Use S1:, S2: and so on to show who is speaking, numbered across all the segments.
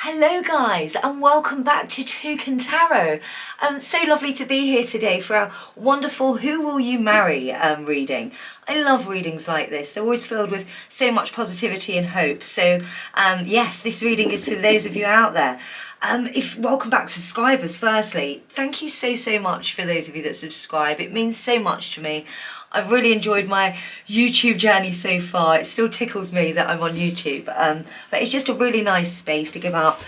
S1: Hello guys and welcome back to Toucan Tarot. So lovely to be here today for our wonderful Who Will You Marry reading. I love readings like this. They're always filled with so much positivity and hope. So yes, this reading is for those of you out there. Welcome back subscribers firstly. Thank you so much for those of you that subscribe. It means so much to me. I've really enjoyed my YouTube journey so far. It still tickles me that I'm on YouTube, but it's just a really nice space to give out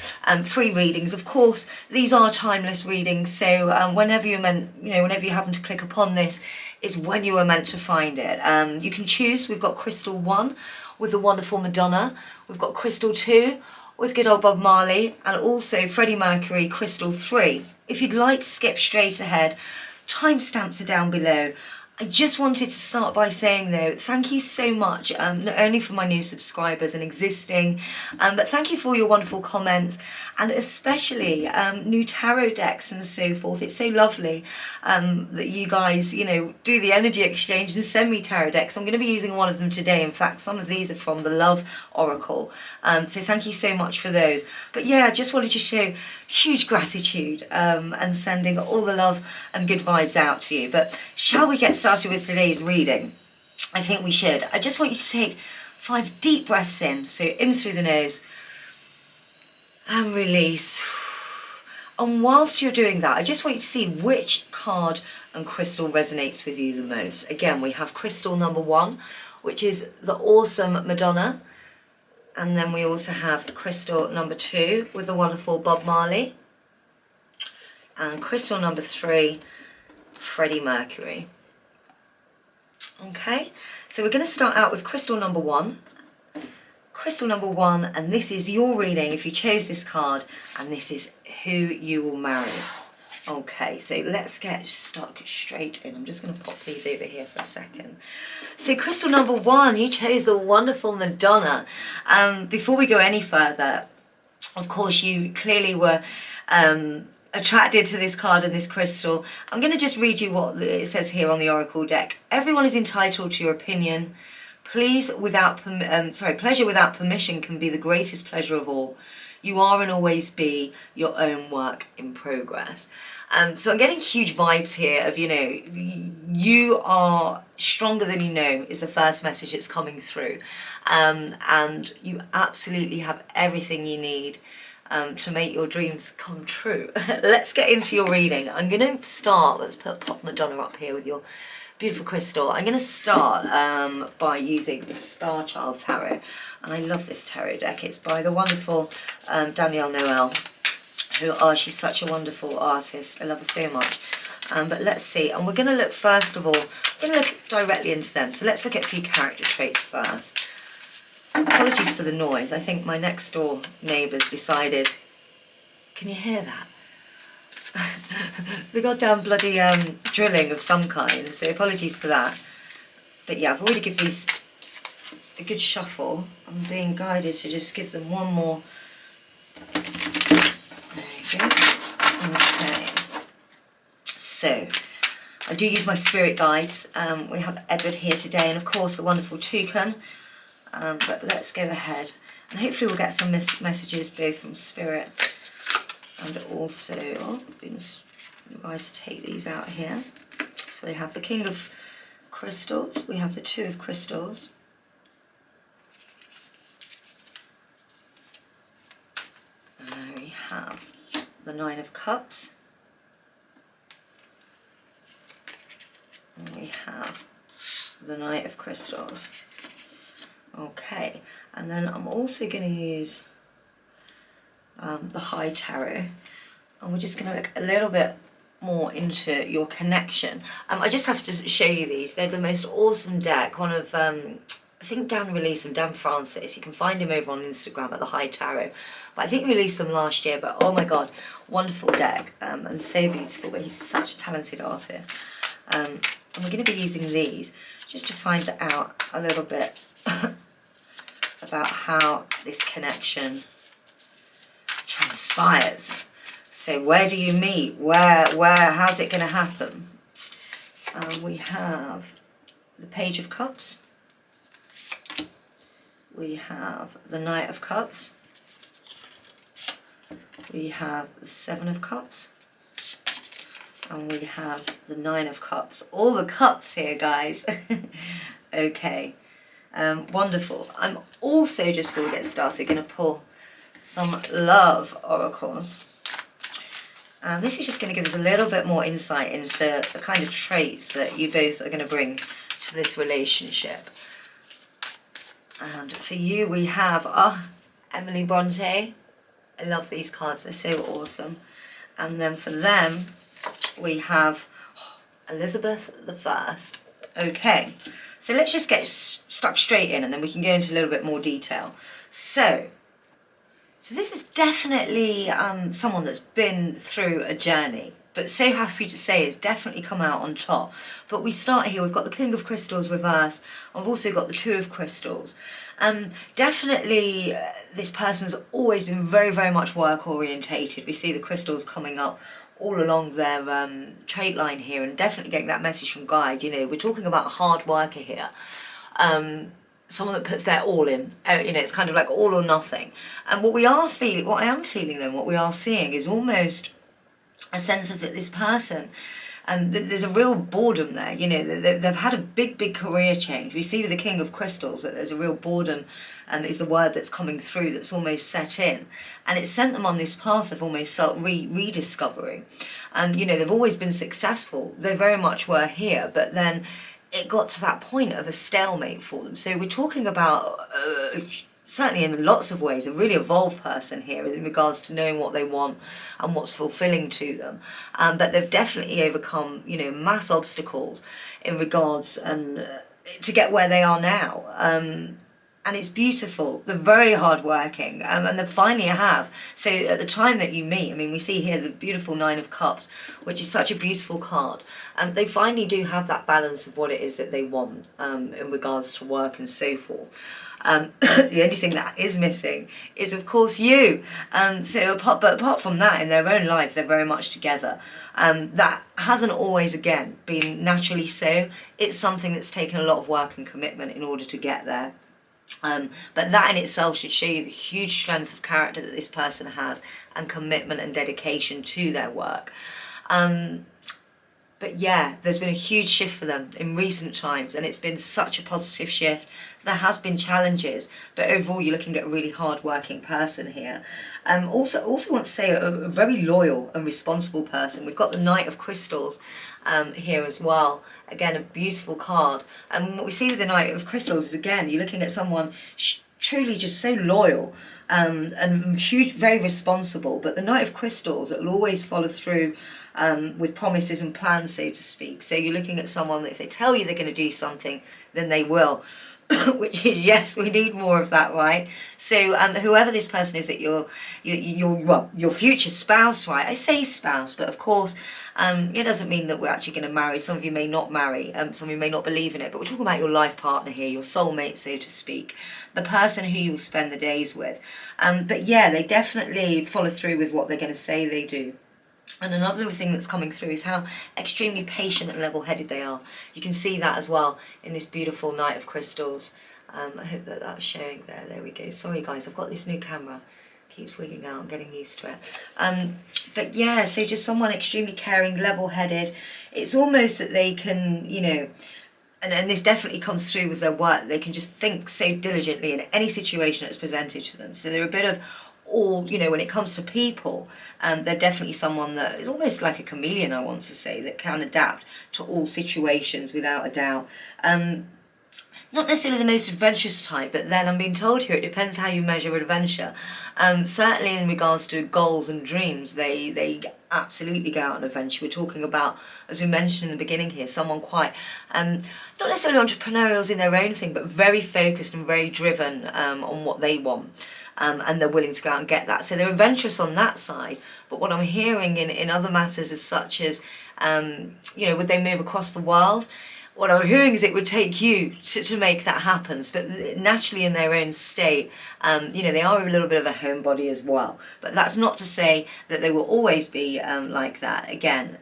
S1: free readings. Of course, these are timeless readings, so whenever whenever you happen to click upon this, is when you are meant to find it. You can choose. We've got Crystal 1 with the wonderful Madonna. We've got Crystal 2 with good old Bob Marley, and also Freddie Mercury, Crystal 3. If you'd like to skip straight ahead, timestamps are down below. I just wanted to start by saying though, thank you so much, not only for my new subscribers and existing, but thank you for your wonderful comments, and especially new tarot decks and so forth. It's so lovely that you guys, do the energy exchange and send me tarot decks. I'm going to be using one of them today. In fact, some of these are from the Love Oracle. So thank you so much for those. But yeah, I just wanted to show huge gratitude and sending all the love and good vibes out to you. But shall we get started with today's reading? I think we should. I just want you to take 5 deep breaths in. So in through the nose and release. And whilst you're doing that, I just want you to see which card and crystal resonates with you the most. Again, we have crystal number 1, which is the awesome Madonna. And then we also have crystal number 2 with the wonderful Bob Marley. And crystal number 3, Freddie Mercury. Okay, so we're going to start out with crystal number 1. Crystal number 1, and this is your reading if you chose this card, and this is who you will marry. Okay, so let's get stuck straight in. I'm just going to pop these over here for a second. So crystal number 1, you chose the wonderful Madonna. Before we go any further, of course you clearly were attracted to this card and this crystal. I'm going to just read you what it says here on the Oracle deck. Everyone is entitled to your opinion. Pleasure without permission can be the greatest pleasure of all. You are and always be your own work in progress. So I'm getting huge vibes here of, you are stronger than you know is the first message that's coming through. And you absolutely have everything you need to make your dreams come true. Let's get into your reading. I'm going to start, let's pop Madonna up here with your beautiful crystal. I'm going to start by using the Star Child Tarot. And I love this tarot deck. It's by the wonderful Danielle Noel, she's such a wonderful artist. I love her so much. But let's see. And we're going to look, first of all, we're going to look directly into them. So let's look at a few character traits first. Apologies for the noise. I think my next door neighbours decided, can you hear that? The goddamn bloody drilling of some kind, so apologies for that. But yeah, I've already given these a good shuffle. I'm being guided to just give them one more. There you go. Okay. So, I do use my spirit guides. We have Edward here today, and of course the wonderful Toucan. But let's go ahead, and hopefully we'll get some messages both from spirit and also, I've been advised to take these out here. So we have the King of Crystals, we have the 2 of Crystals, and we have the 9 of Cups, and we have the Knight of Crystals. Okay, and then I'm also going to use the High Tarot, and we're just going to look a little bit more into your connection. I just have to show you these. They're the most awesome deck. One of, I think Dan released them, Dan Francis. You can find him over on Instagram at the High Tarot. But I think he released them last year, but oh my god, wonderful deck, and so beautiful, but he's such a talented artist. And we're going to be using these just to find out a little bit about how this connection transpires. So where do you meet? How's it going to happen? We have the Page of Cups. We have the Knight of Cups. we have the Seven of Cups, and we have the Nine of Cups. All the cups here, guys. Okay, wonderful. I'm also, just before we get started, going to pull some love oracles. And this is just going to give us a little bit more insight into the kind of traits that you both are going to bring to this relationship. And for you, we have Emily Bronte. I love these cards, they're so awesome. And then for them, we have Elizabeth I. Okay, so let's just get stuck straight in, and then we can go into a little bit more detail. So this is definitely someone that's been through a journey, but so happy to say it's definitely come out on top. But we start here, we've got the King of Crystals reversed, I've also got the Two of Crystals. Definitely this person's always been very, very much work orientated. We see the crystals coming up all along their trait line here, and definitely getting that message from guide. You know, we're talking about a hard worker here. Someone that puts their all in, you know, it's kind of like all or nothing. And what I am feeling then, what we are seeing is almost a sense of that this person, and there's a real boredom there, you know, they've had a big career change. We see with the King of Crystals that there's a real boredom, is the word that's coming through, that's almost set in. And it's sent them on this path of almost rediscovering. And, you know, they've always been successful. They very much were here, but then it got to that point of a stalemate for them. So we're talking about, certainly in lots of ways, a really evolved person here in regards to knowing what they want and what's fulfilling to them. But they've definitely overcome, you know, mass obstacles in regards and to get where they are now. And it's beautiful. They're very hardworking, and they finally have. So at the time that you meet, I mean, we see here the beautiful Nine of Cups, which is such a beautiful card. They finally do have that balance of what it is that they want in regards to work and so forth. The only thing that is missing is, of course, you. But apart from that, in their own life, they're very much together. That hasn't always, again, been naturally so. It's something that's taken a lot of work and commitment in order to get there. But that in itself should show you the huge strength of character that this person has, and commitment and dedication to their work. But yeah, there's been a huge shift for them in recent times, and it's been such a positive shift. There has been challenges, but overall you're looking at a really hard-working person here. Also want to say a very loyal and responsible person. We've got the Knight of Crystals here as well. Again, a beautiful card. And what we see with the Knight of Crystals is, again, you're looking at someone truly just so loyal and huge, very responsible. But the Knight of Crystals, it will always follow through with promises and plans, so to speak. So you're looking at someone that if they tell you they're going to do something, then they will. Which is, yes, we need more of that, right? So whoever this person is that your future spouse, right? I say spouse, but of course it doesn't mean that we're actually going to marry. Some of you may not marry, some of you may not believe in it, but we're talking about your life partner here, your soulmate, so to speak, the person who you'll spend the days with. But yeah, they definitely follow through with what they're going to say they do. And another thing that's coming through is how extremely patient and level-headed they are. You can see that as well in this beautiful Knight of Crystals. I hope that that's showing there. There we go. Sorry guys, I've got this new camera. Keeps wigging out. I'm getting used to it. But yeah, so just someone extremely caring, level-headed. It's almost that they can, you know, and this definitely comes through with their work. They can just think so diligently in any situation that's presented to them. So they're a bit of all, you know, when it comes to people, they're definitely someone that is almost like a chameleon, I want to say, that can adapt to all situations without a doubt. Not necessarily the most adventurous type, but then I'm being told here it depends how you measure adventure. Certainly in regards to goals and dreams, they absolutely go out on adventure. We're talking about, as we mentioned in the beginning here, someone quite, not necessarily entrepreneurial in their own thing, but very focused and very driven on what they want. And they're willing to go out and get that. So they're adventurous on that side. But what I'm hearing in other matters is such as, you know, would they move across the world? What I'm hearing is it would take you to make that happen. But naturally in their own state, you know, they are a little bit of a homebody as well. But that's not to say that they will always be like that. Again,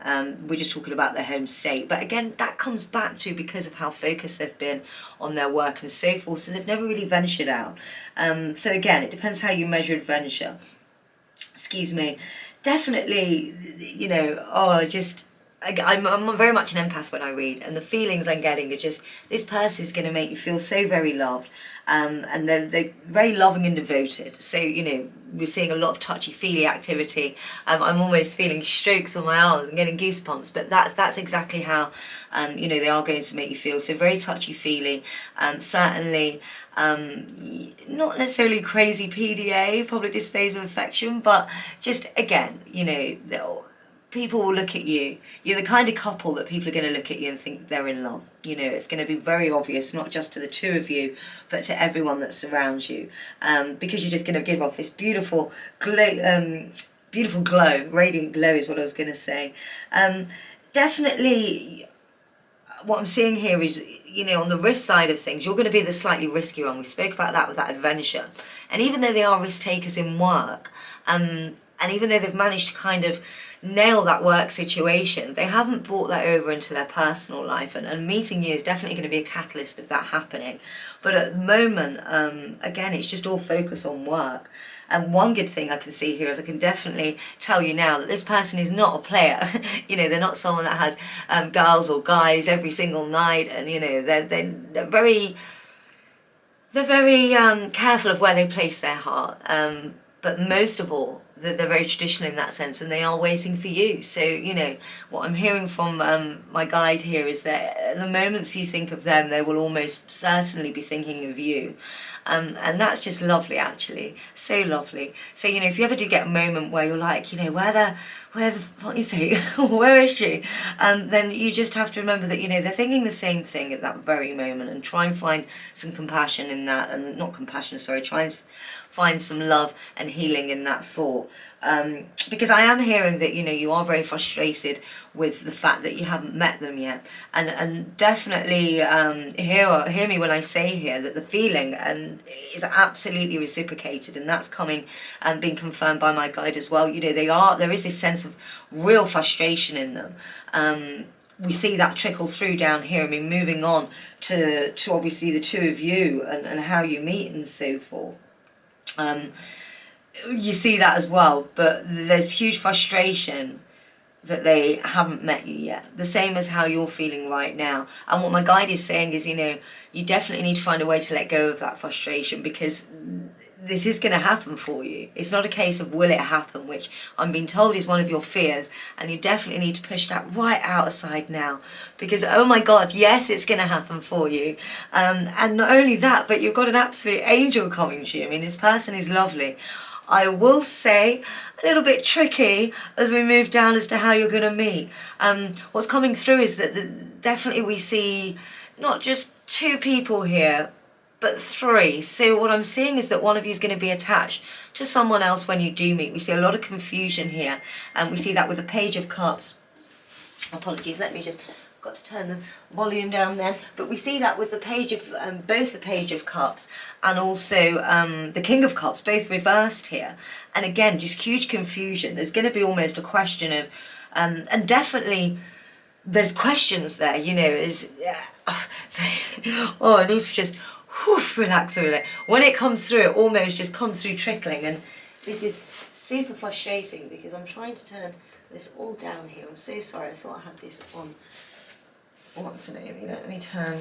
S1: we're just talking about their home state. But again, that comes back to because of how focused they've been on their work and so forth. So they've never really ventured out. So again, it depends how you measure adventure. excuse me, definitely, you know, oh, just, I'm very much an empath when I read, and the feelings I'm getting are just, this person is going to make you feel so very loved, and they're very loving and devoted. So, you know, we're seeing a lot of touchy-feely activity. I'm almost feeling strokes on my arms and getting goosebumps, but that's exactly how, you know, they are going to make you feel. So very touchy-feely, certainly. Not necessarily crazy PDA, public displays of affection, but just, again, you know, people will look at you. You're the kind of couple that people are going to look at you and think they're in love. You know, it's going to be very obvious, not just to the two of you, but to everyone that surrounds you, because you're just going to give off this beautiful glow, radiant glow is what I was going to say. Definitely, what I'm seeing here is, you know, on the risk side of things, you're going to be the slightly riskier one. We spoke about that with that adventure. And even though they are risk takers in work, and even though they've managed to kind of nail that work situation, they haven't brought that over into their personal life. And meeting you is definitely going to be a catalyst of that happening. But at the moment, again, it's just all focus on work. And one good thing I can see here is I can definitely tell you now that this person is not a player. You know, they're not someone that has girls or guys every single night, and you know, they're very careful of where they place their heart. But most of all, they're very traditional in that sense, and they are waiting for you. So, you know, what I'm hearing from my guide here is that the moments you think of them, they will almost certainly be thinking of you. And that's just lovely, actually. So lovely. So, you know, if you ever do get a moment where you're like, you know, what you say, where is she? Then you just have to remember that, you know, they're thinking the same thing at that very moment, and try and find some compassion in that, and not compassion, sorry, try and find some love and healing in that thought. Because I am hearing that, you know, you are very frustrated with the fact that you haven't met them yet. And definitely hear me when I say here that the feeling is absolutely reciprocated, and that's coming and being confirmed by my guide as well. You know, there is this sense of real frustration in them. We see that trickle through down here. I mean, moving on to obviously the two of you and how you meet and so forth. You see that as well, but there's huge frustration that they haven't met you yet. The same as how you're feeling right now. And what my guide is saying is, you know, you definitely need to find a way to let go of that frustration, because this is going to happen for you. It's not a case of will it happen, which I'm being told is one of your fears, and you definitely need to push that right outside now, because oh my God, yes, it's going to happen for you. And not only that, but you've got an absolute angel coming to you. I mean, this person is lovely. I will say a little bit tricky as we move down as to how you're going to meet. What's coming through is that definitely we see not just two people here, but three. So what I'm seeing is that one of you is going to be attached to someone else when you do meet. We see a lot of confusion here, and we see that with the Page of Cups. Apologies, let me just... got to turn the volume down then, but we see that with the Page of both the Page of Cups and also the King of Cups, both reversed here. And again, just huge confusion. There's going to be almost a question of and definitely there's questions there, you know, is oh, I need to just relax a minute. When it comes through, it almost just comes through trickling, and this is super frustrating because I'm trying to turn this all down here. I'm so sorry, I thought I had this on. What's the name? Let me turn.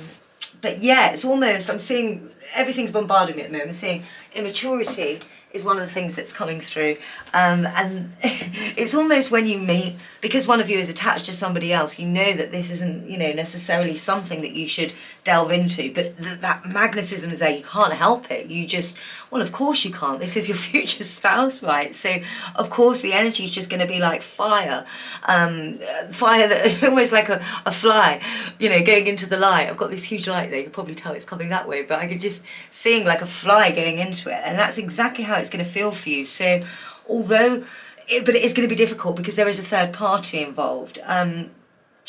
S1: But yeah, it's almost, I'm seeing everything's bombarding me at the moment. I'm seeing immaturity is one of the things that's coming through, and it's almost when you meet, because one of you is attached to somebody else, you know that this isn't, you know, necessarily something that you should delve into, but that magnetism is there. You can't help it. You just, well, of course you can't. This is your future spouse, right? So of course the energy is just going to be like fire, fire that almost like a fly, you know, going into the light. I've got this huge light there. You can probably tell it's coming that way, but I could just seeing like a fly going into it, and that's exactly how it's going to feel for you. So although but it is going to be difficult because there is a third party involved.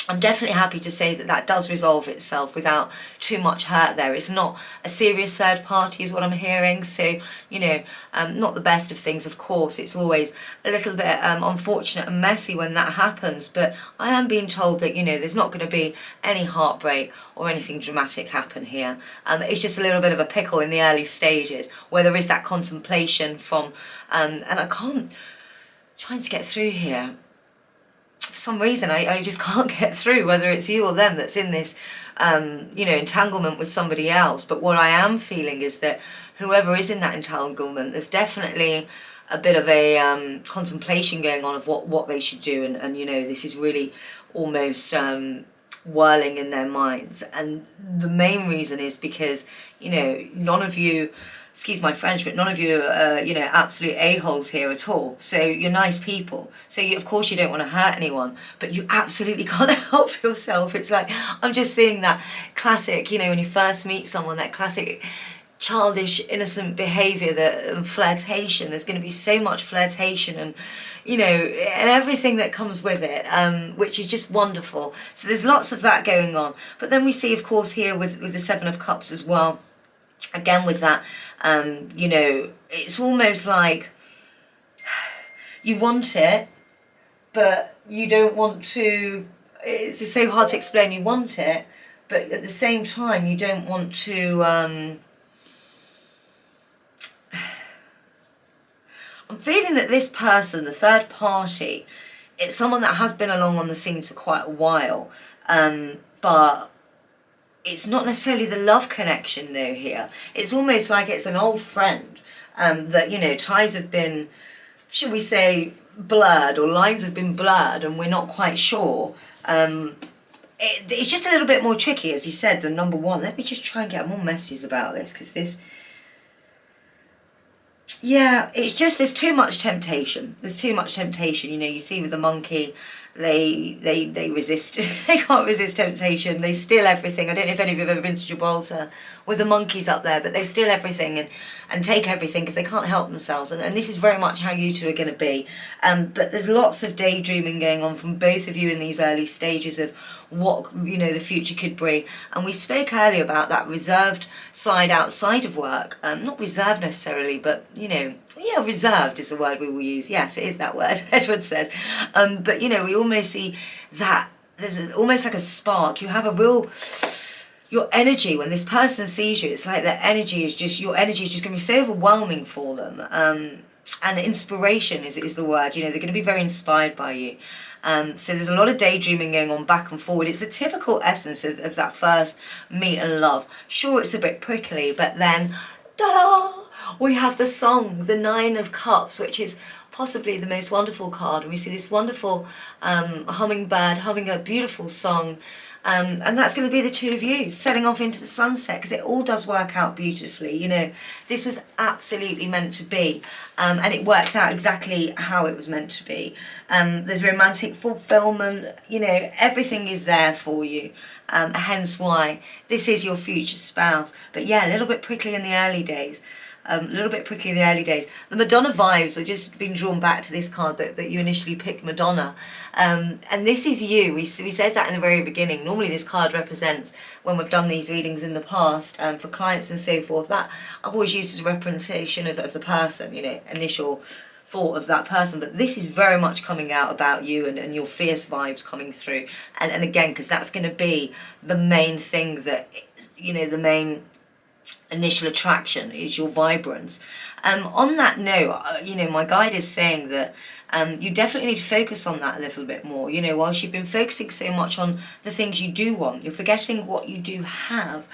S1: I'm definitely happy to say that that does resolve itself without too much hurt there. It's not a serious third party is what I'm hearing. So, you know, not the best of things, of course. It's always a little bit unfortunate and messy when that happens. But I am being told that, you know, there's not going to be any heartbreak or anything dramatic happen here. It's just a little bit of a pickle in the early stages where there is that contemplation from, and I can't trying to get through here. For some reason, I just can't get through, whether it's you or them that's in this, you know, entanglement with somebody else. But what I am feeling is that whoever is in that entanglement, there's definitely a bit of a contemplation going on of what they should do. And, you know, this is really almost whirling in their minds. And the main reason is because, you know, none of you, excuse my French, but none of you are, you know, absolute a-holes here at all. So you're nice people. So of course you don't want to hurt anyone, but you absolutely can't help yourself. It's like, I'm just seeing that classic, you know, when you first meet someone, that classic childish, innocent behaviour, that flirtation. There's going to be so much flirtation and, you know, and everything that comes with it, which is just wonderful. So there's lots of that going on. But then we see, of course, here with the Seven of Cups as well, again with that, you know, it's almost like you want it, but you don't want to, it's so hard to explain. You want it, but at the same time you don't want to, I'm feeling that this person, the third party, it's someone that has been along on the scenes for quite a while, but it's not necessarily the love connection though here. It's almost like it's an old friend, that, you know, ties have been, should we say, blurred, or lines have been blurred and we're not quite sure. It's just a little bit more tricky, as you said, than number one. Let me just try and get more messages about this, because this, yeah, it's just, there's too much temptation. There's too much temptation. You know, you see with the monkey, they resist. They can't resist temptation. They steal everything. I don't know if any of you have ever been to Gibraltar with the monkeys up there, but they steal everything and take everything because they can't help themselves. And this is very much how you two are going to be. But there's lots of daydreaming going on from both of you in these early stages of what, you know, the future could bring. And we spoke earlier about that reserved side outside of work. Not reserved necessarily, but, you know, yeah, reserved is the word we will use. Yes, it is that word, Edward says. But, you know, we almost see that there's almost like a spark. You have a real, your energy, when this person sees you, it's like their energy is just, your energy is just going to be so overwhelming for them. And inspiration is the word. You know, they're going to be very inspired by you. So there's a lot of daydreaming going on back and forward. It's the typical essence of that first meet and love. Sure, it's a bit prickly, but then, ta-da! We have the song, the Nine of Cups, which is possibly the most wonderful card. And we see this wonderful hummingbird humming a beautiful song. And that's going to be the two of you setting off into the sunset, because it all does work out beautifully. You know, this was absolutely meant to be, and it works out exactly how it was meant to be. There's romantic fulfillment, you know, everything is there for you, hence why this is your future spouse. But yeah, a little bit prickly in the early days. A little bit prickly in the early days. The Madonna vibes are just being drawn back to this card that you initially picked, Madonna. And this is you. We said that in the very beginning. Normally this card represents, when we've done these readings in the past, for clients and so forth, that I've always used as a representation of the person, you know, initial thought of that person. But this is very much coming out about you and your fierce vibes coming through. And again, because that's going to be the main thing that, you know, the main initial attraction is your vibrance. On that note, you know, my guide is saying that you definitely need to focus on that a little bit more. You know, whilst you've been focusing so much on the things you do want, you're forgetting what you do have.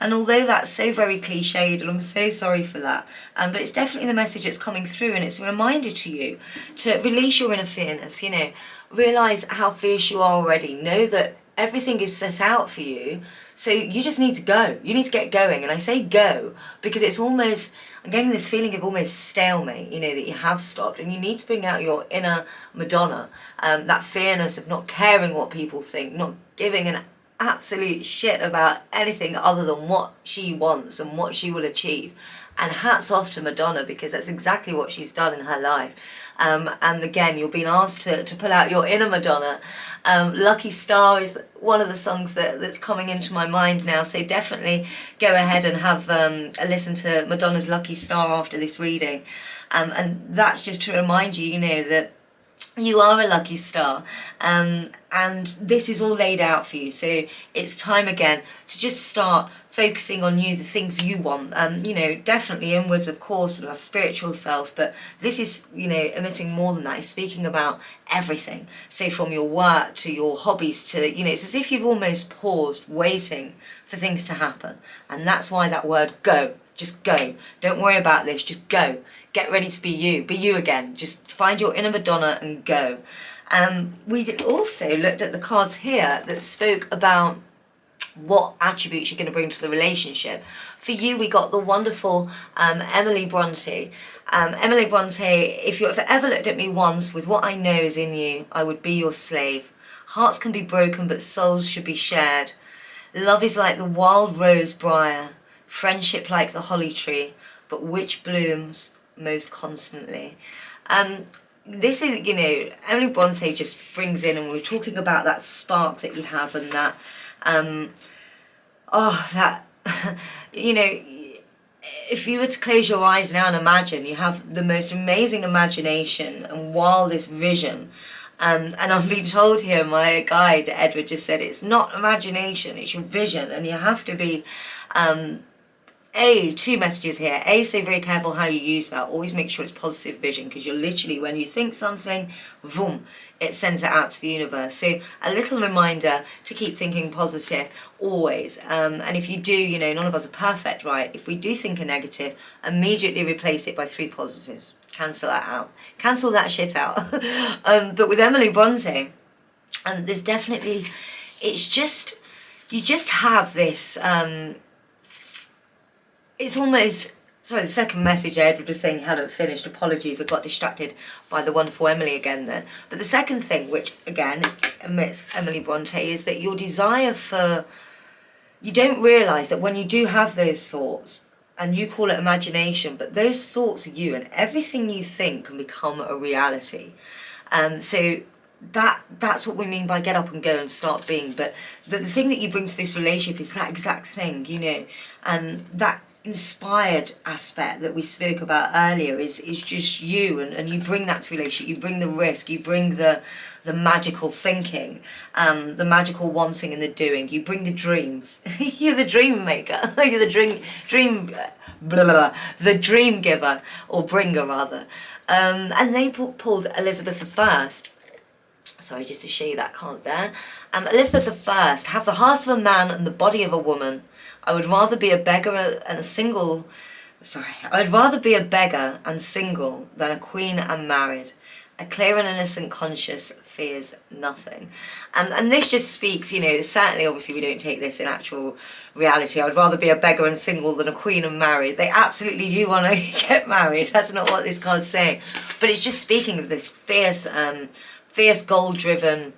S1: And although that's so very cliched, and I'm so sorry for that, but it's definitely the message that's coming through, and it's a reminder to you to release your inner fearness, you know, realise how fierce you are already, know that everything is set out for you. So you just need to go. You need to get going. And I say go because it's almost, I'm getting this feeling of almost stalemate, you know, that you have stopped. And you need to bring out your inner Madonna, that fearness of not caring what people think, not giving an absolute shit about anything other than what she wants and what she will achieve. And hats off to Madonna, because that's exactly what she's done in her life. And again, you're being asked to pull out your inner Madonna. Lucky Star is one of the songs that's coming into my mind now. So definitely go ahead and have a listen to Madonna's Lucky Star after this reading. And that's just to remind you, you know, that you are a lucky star, and this is all laid out for you. So it's time again to just start focusing on you, the things you want, you know, definitely inwards, of course, and our spiritual self, but this is, you know, emitting more than that. It's speaking about everything. So from your work to your hobbies to, you know, it's as if you've almost paused, waiting for things to happen. And that's why that word go. Just go. Don't worry about this. Just go. Get ready to be you. Be you again. Just find your inner Madonna and go. We also looked at the cards here that spoke about what attributes you're going to bring to the relationship. For you, we got the wonderful Emily Bronte. Emily Bronte, if you've ever looked at me once, with what I know is in you, I would be your slave. Hearts can be broken, but souls should be shared. Love is like the wild rose briar, friendship like the holly tree, but which blooms most constantly. This is, you know, Emily Bronte just brings in, and we're talking about that spark that you have, and that you know, if you were to close your eyes now and imagine, you have the most amazing imagination and wildest vision. And I'm being told here, my guide Edward just said, it's not imagination, it's your vision. And you have to be two messages here. So very careful how you use that. Always make sure it's positive vision, because you're literally, when you think something, boom, it sends it out to the universe. So a little reminder to keep thinking positive always. And if you do, you know, none of us are perfect, right? If we do think a negative, immediately replace it by 3 positives. Cancel that out. Cancel that shit out. But with Emily Bronte, there's definitely, it's just, you just have this, it's almost, sorry, the second message Edward was saying you hadn't finished. Apologies, I got distracted by the wonderful Emily again then. But the second thing, which again emits Emily Bronte, is that your desire for, you don't realise that when you do have those thoughts, and you call it imagination, but those thoughts are you, and everything you think can become a reality. So that's what we mean by get up and go and start being. But the thing that you bring to this relationship is that exact thing, you know, and that inspired aspect that we spoke about earlier is just you, and you bring that to relationship. You bring the risk, you bring the magical thinking, the magical wanting and the doing. You bring the dreams. You're the dream maker. You're the the dream giver, or bringer rather. And they pulled Elizabeth I. Sorry, just to show you that card there. Elizabeth I, have the heart of a man and the body of a woman. I would rather be a beggar and single than a queen and married. A clear and innocent conscience fears nothing. And this just speaks, you know, certainly obviously we don't take this in actual reality. I would rather be a beggar and single than a queen and married. They absolutely do want to get married. That's not what this card's saying. But it's just speaking of this fierce goal-driven,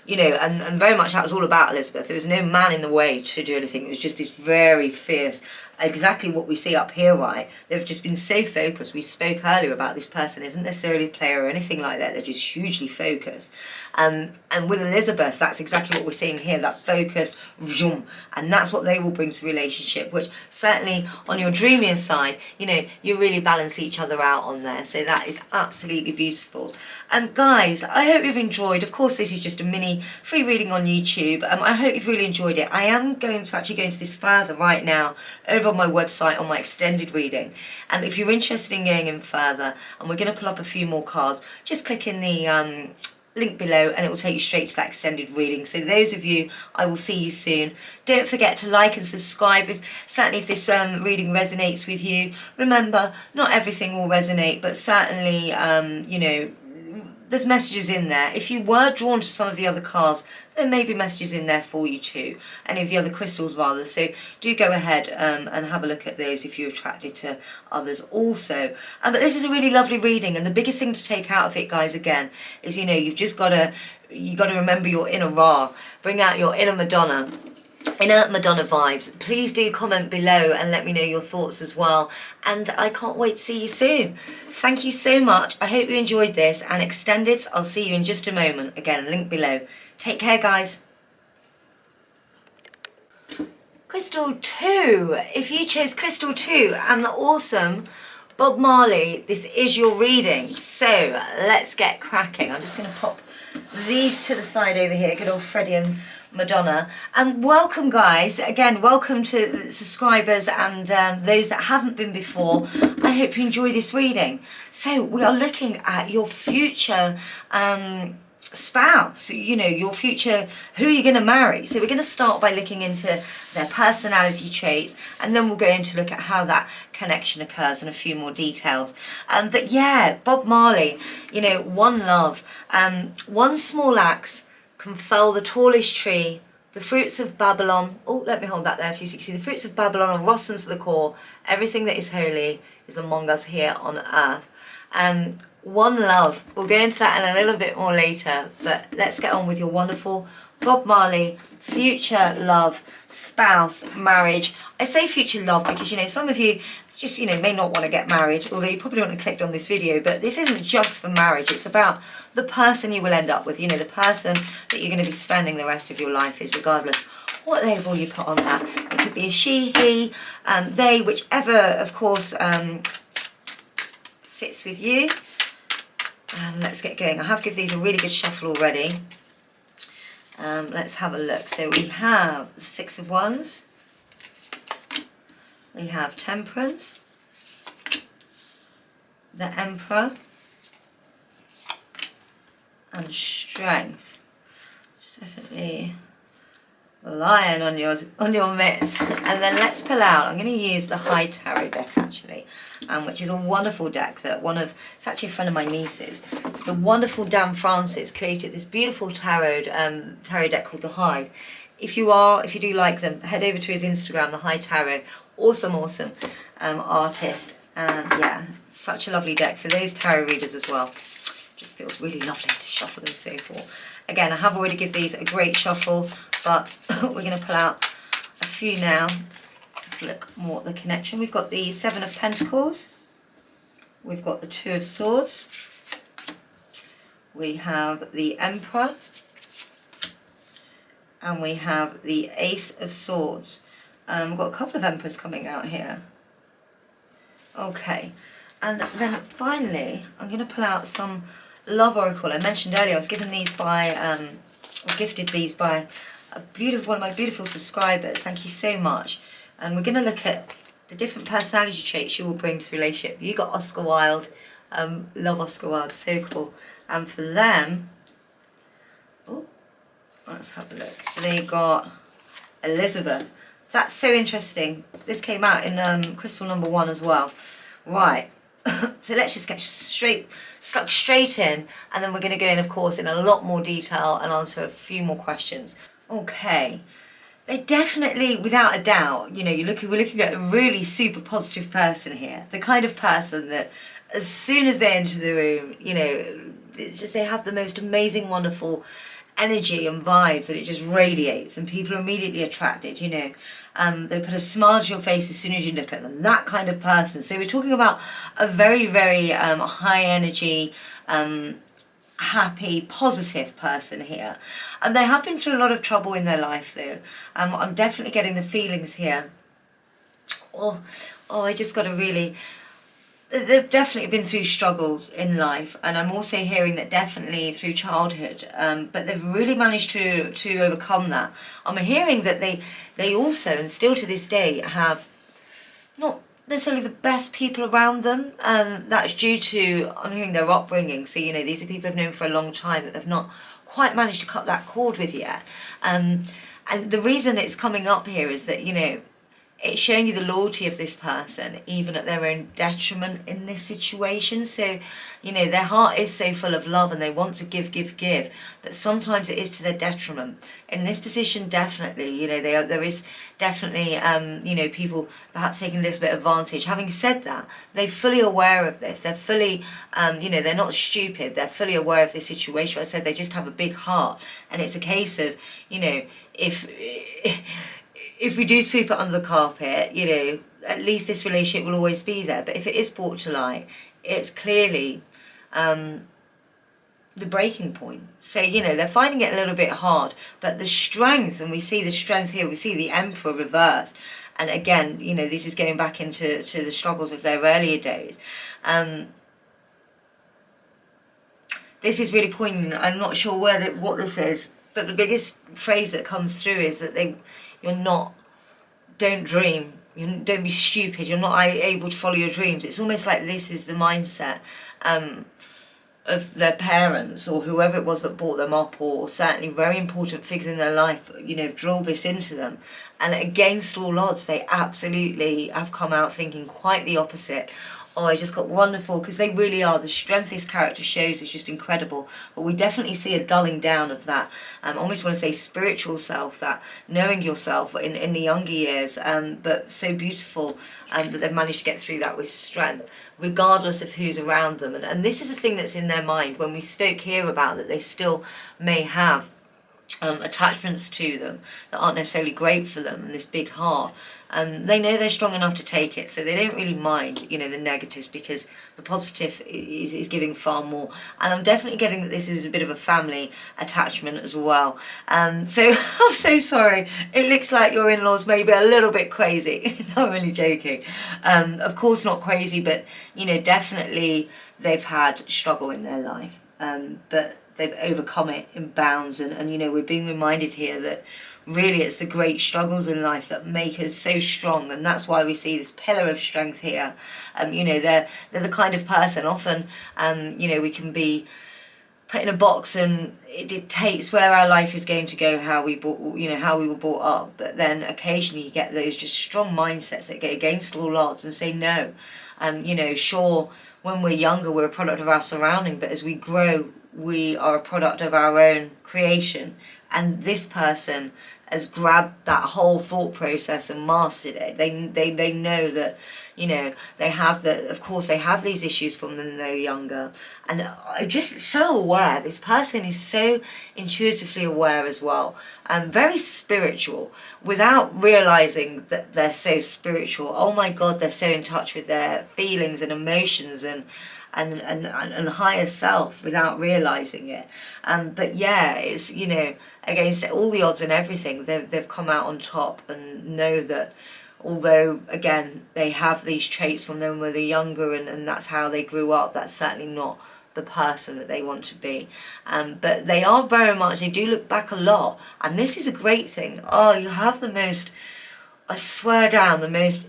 S1: you know, and very much that was all about Elizabeth. There was no man in the way to do anything. It was just this very fierce, exactly what we see up here, right? They've just been so focused. We spoke earlier about this person isn't necessarily a player or anything like that. They're just hugely focused. And with Elizabeth, that's exactly what we're seeing here, that focused, zoom, and that's what they will bring to the relationship, which certainly on your dreamier side, you know, you really balance each other out on there. So that is absolutely beautiful. And guys, I hope you've enjoyed. Of course, this is just a mini free reading on YouTube. I hope you've really enjoyed it. I am going to actually go into this further right now over on my website on my extended reading. And if you're interested in going in further, and we're going to pull up a few more cards, just click in the link below and it will take you straight to that extended reading. So those of you, I will see you soon. Don't forget to like and subscribe certainly if this reading resonates with you. Remember, not everything will resonate, but certainly you know, there's messages in there. If you were drawn to some of the other cards, there may be messages in there for you too. Any of the other crystals rather. So do go ahead and have a look at those if you're attracted to others also. But this is a really lovely reading, and the biggest thing to take out of it, guys, again, is, you know, you've just got to remember your inner Ra. Bring out your inner Madonna. Inner Madonna vibes. Please do comment below and let me know your thoughts as well. And I can't wait to see you soon. Thank you so much. I hope you enjoyed this, and extendeds, I'll see you in just a moment. Again, link below. Take care, guys. Crystal 2. If you chose Crystal 2 and the awesome Bob Marley, this is your reading. So let's get cracking. I'm just going to pop these to the side over here. Good old Freddie and Madonna. And welcome, guys. Again, welcome to the subscribers and those that haven't been before. I hope you enjoy this reading. So we are looking at your future spouse, you know, your future, who you're going to marry. So we're going to start by looking into their personality traits, and then we'll go into look at how that connection occurs and a few more details. But yeah, Bob Marley, you know, one love. One small axe can fell the tallest tree. The fruits of Babylon, oh, let me hold that there if you see. The fruits of Babylon are rotten to the core. Everything that is holy is among us here on earth. One love. We'll go into that in a little bit more later, but let's get on with your wonderful Bob Marley future love, spouse, marriage. I say future love because, you know, some of you just, you know, may not want to get married, although you probably wouldn't have clicked on this video, but this isn't just for marriage. It's about the person you will end up with, you know, the person that you're going to be spending the rest of your life is, regardless what label you put on that. It could be a she, he, they, whichever, of course, sits with you. And let's get going. I have given these a really good shuffle already. Let's have a look. So we have the Six of Wands. We have Temperance. The Emperor. And Strength. Just definitely Lion on your mitts. And then let's pull out, I'm going to use the High Tarot deck actually, which is a wonderful deck that it's actually a friend of my niece's. The wonderful Dan Francis created this beautiful tarot deck called the High. If you do like them, head over to his Instagram, the High Tarot. Awesome artist. And yeah, such a lovely deck for those tarot readers as well. Just feels really lovely to shuffle and so forth. Again, I have already given these a great shuffle, but we're going to pull out a few now to look more at the connection. We've got the Seven of Pentacles. We've got the Two of Swords. We have the Emperor. And we have the Ace of Swords. We've got a couple of Emperors coming out here. Okay. And then finally, I'm going to pull out some Love Oracle. I mentioned earlier I was given these by, or gifted these by one of my beautiful subscribers. Thank you so much. And we're going to look at the different personality traits you will bring to the relationship. You got Oscar Wilde. Love Oscar Wilde. So cool. And for them, oh, let's have a look. They got Elizabeth. That's so interesting. This came out in Crystal number 1 as well. Right. So let's just get stuck straight in, and then we're going to go in, of course, in a lot more detail and answer a few more questions. Okay, they definitely, without a doubt, you know, we're looking at a really super positive person here. The kind of person that as soon as they enter the room, you know, it's just they have the most amazing, wonderful energy and vibes that it just radiates, and people are immediately attracted, you know. They put a smile to your face as soon as you look at them. That kind of person. So we're talking about a very, very high energy, happy, positive person here. And they have been through a lot of trouble in their life though. I'm definitely getting the feelings here. Oh, I just got to really... They've definitely been through struggles in life, and I'm also hearing that definitely through childhood, but they've really managed to overcome that. I'm hearing that they also, and still to this day, have not necessarily the best people around them. That's due to, I'm hearing, their upbringing. So, you know, these are people I've known for a long time that they've not quite managed to cut that cord with yet. And the reason it's coming up here is that, you know, it's showing you the loyalty of this person, even at their own detriment in this situation. So, you know, their heart is so full of love and they want to give, but sometimes it is to their detriment. In this position, definitely, you know, there is definitely, you know, people perhaps taking a little bit of advantage. Having said that, they're fully aware of this. They're fully, you know, they're not stupid. They're fully aware of this situation. I said they just have a big heart, and it's a case of, you know, if we do sweep it under the carpet, you know, at least this relationship will always be there. But if it is brought to light, it's clearly the breaking point. So, you know, they're finding it a little bit hard, but the strength, and we see the strength here, we see the Emperor reversed. And again, you know, this is going back into the struggles of their earlier days. This is really poignant. I'm not sure what this is. But the biggest phrase that comes through is that don't dream. Don't be stupid. You're not able to follow your dreams. It's almost like this is the mindset of their parents or whoever it was that brought them up, or certainly very important figures in their life, drilled this into them. And against all odds, they absolutely have come out thinking quite the opposite. Oh, I just got wonderful, because they really are. The strength this character shows is just incredible. But we definitely see a dulling down of that. I almost want to say spiritual self, that knowing yourself in the younger years. But so beautiful that they've managed to get through that with strength, regardless of who's around them. And this is the thing that's in their mind. When we spoke here about that, they still may have attachments to them that aren't necessarily great for them, and this big heart. They know they're strong enough to take it, so they don't really mind, the negatives, because the positive is giving far more. And I'm definitely getting that this is a bit of a family attachment as well. So I'm so sorry. It looks like your in-laws may be a little bit crazy. No, I'm really joking. Of course not crazy, but definitely they've had struggle in their life. But they've overcome it in bounds, and we're being reminded here that really it's the great struggles in life that make us so strong, and that's why we see this pillar of strength here. They're the kind of person often, we can be put in a box and it dictates where our life is going to go, how we were brought up. But then occasionally you get those just strong mindsets that go against all odds and say no. Sure, when we're younger we're a product of our surrounding, but as we grow we are a product of our own creation. And this person has grabbed that whole thought process and mastered it. They know that, they have these issues from when they're younger. And I'm just so aware. This person is so intuitively aware as well. And very spiritual, without realizing that they're so spiritual. Oh my God, they're so in touch with their feelings and emotions and higher self without realizing it. But yeah, it's against all the odds and everything, they've come out on top, and know that although again they have these traits from them when they're younger, and that's how they grew up, that's certainly not the person that they want to be. But they are very much, they do look back a lot, and this is a great thing. Oh, you have the most, I swear down, the most,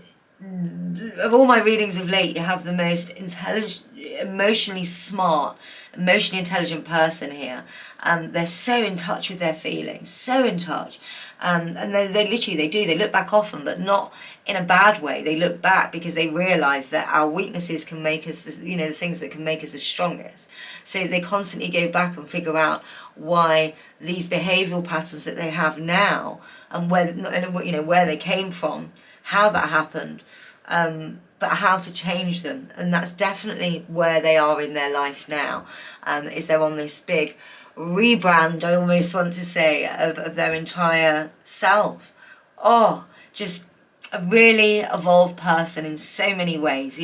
S1: of all my readings of late, you have the most intelligent, emotionally smart, emotionally intelligent person here. They're so in touch with their feelings, so in touch. And they look back often, but not in a bad way. They look back because they realise that our weaknesses can make us, the things that can make us the strongest. So they constantly go back and figure out why these behavioural patterns that they have now, and where they came from, how that happened, but how to change them. And that's definitely where they are in their life now, is they're on this big rebrand, I almost want to say, of their entire self. Oh, just a really evolved person in so many ways.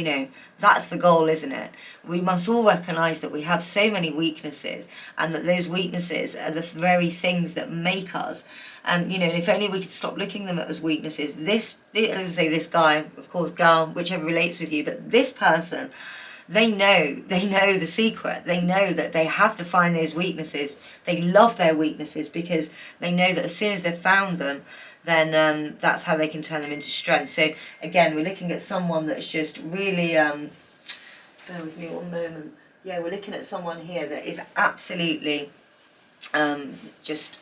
S1: That's the goal, isn't it? We must all recognise that we have so many weaknesses, and that those weaknesses are the very things that make us. And if only we could stop looking at them as weaknesses. As I say, this guy, of course, girl, whichever relates with you, but this person, they know the secret. They know that they have to find those weaknesses. They love their weaknesses because they know that as soon as they've found them, then that's how they can turn them into strength. So again, we're looking at someone that's just really, bear with me one moment. Yeah, we're looking at someone here that is absolutely just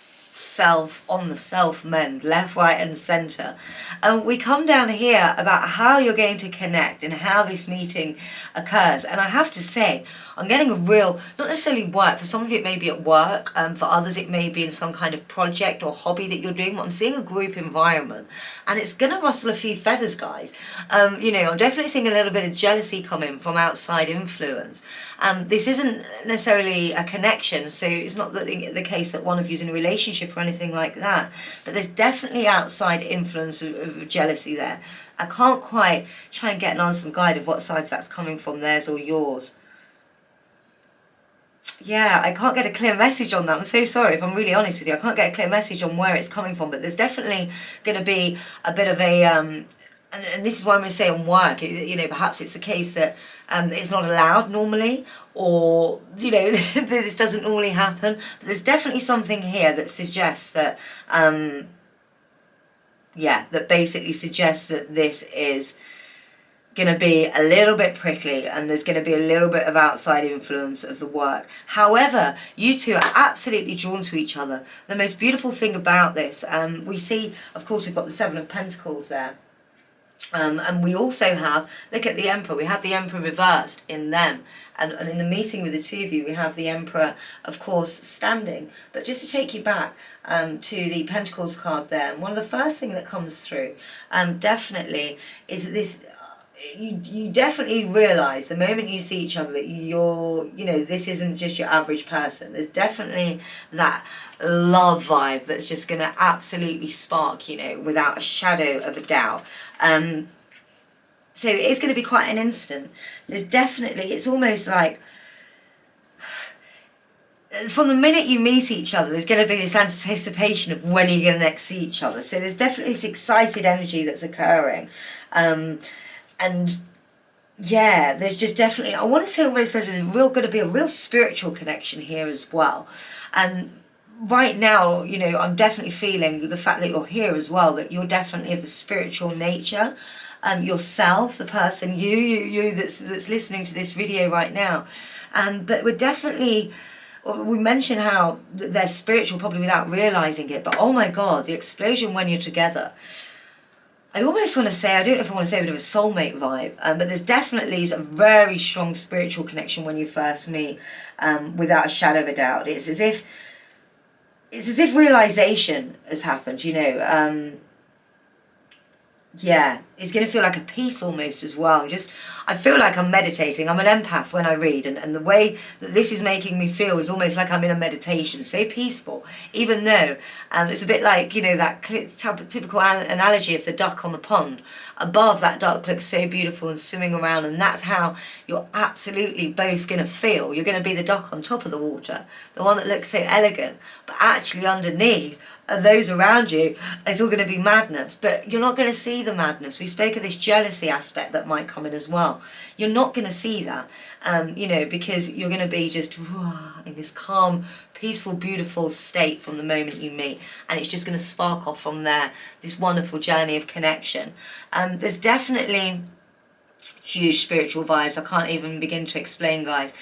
S1: on the self mend, left, right and centre. And we come down here about how you're going to connect and how this meeting occurs. And I have to say, I'm getting a real, not necessarily work, for some of you it may be at work, for others it may be in some kind of project or hobby that you're doing, but I'm seeing a group environment, and it's going to rustle a few feathers, guys. I'm definitely seeing a little bit of jealousy coming from outside influence. This isn't necessarily a connection, so it's not the case that one of you is in a relationship or anything like that, but there's definitely outside influence of jealousy there. I can't quite try and get an answer from guide of what sides that's coming from, theirs or yours. Yeah, I can't get a clear message on that. I'm so sorry, if I'm really honest with you. I can't get a clear message on where it's coming from, but there's definitely going to be a bit of a and this is why I'm going to say on work, you know, perhaps it's the case that it's not allowed normally, or, you know, this doesn't normally happen, but there's definitely something here that suggests that, yeah, that basically suggests that this is going to be a little bit prickly, and there's going to be a little bit of outside influence of the work. However, you two are absolutely drawn to each other. The most beautiful thing about this, we see, of course, we've got the Seven of Pentacles there. And we also have, look at the Emperor, we have the Emperor reversed in them. And in the meeting with the two of you, we have the Emperor, of course, standing. But just to take you back to the Pentacles card there, and one of the first things that comes through, definitely, is that this, you definitely realise the moment you see each other that you're, you know, this isn't just your average person. There's definitely that love vibe that's just going to absolutely spark, you know, without a shadow of a doubt. So it's going to be quite an instant. There's definitely, it's almost like, from the minute you meet each other, there's going to be this anticipation of when you're going to next see each other. So there's definitely this excited energy that's occurring. And yeah, there's just definitely, I want to say almost there's going to be a real spiritual connection here as well. And right now, you know, I'm definitely feeling the fact that you're here as well, that you're definitely of the spiritual nature. Yourself, the person, you that's listening to this video right now. But we're definitely, we mentioned how they're spiritual probably without realising it, but oh my God, the explosion when you're together. I almost want to say, I don't know if I want to say a bit of a soulmate vibe, but there's definitely a very strong spiritual connection when you first meet, without a shadow of a doubt. It's as if realisation has happened, you know. Yeah, it's going to feel like a peace almost as well. I feel like I'm meditating. I'm an empath when I read, and the way that this is making me feel is almost like I'm in a meditation, so peaceful, even though it's a bit like, you know, that typical analogy of the duck on the pond. Above, that duck looks so beautiful and swimming around, and that's how you're absolutely both going to feel. You're going to be the duck on top of the water, the one that looks so elegant, but actually underneath, those around you, it's all going to be madness, but you're not going to see the madness. We spoke of this jealousy aspect that might come in as well. You're not going to see that, you know, because you're going to be just in this calm, peaceful, beautiful state from the moment you meet, and it's just going to spark off from there, this wonderful journey of connection. There's definitely huge spiritual vibes. I can't even begin to explain, guys.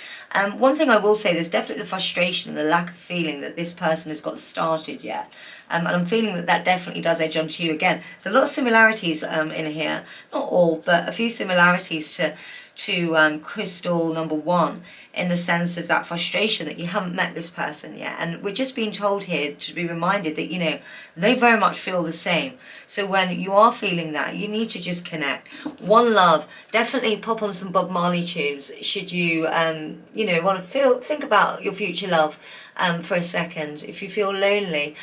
S1: One thing I will say, there's definitely the frustration and the lack of feeling that this person has got started yet. And I'm feeling that definitely does edge onto you again. There's a lot of similarities in here. Not all, but a few similarities to crystal number one, in the sense of that frustration that you haven't met this person yet. And we're just being told here to be reminded that, you know, they very much feel the same. So when you are feeling that, you need to just connect. One love. Definitely pop on some Bob Marley tunes should you, you know, want to think about your future love for a second. If you feel lonely,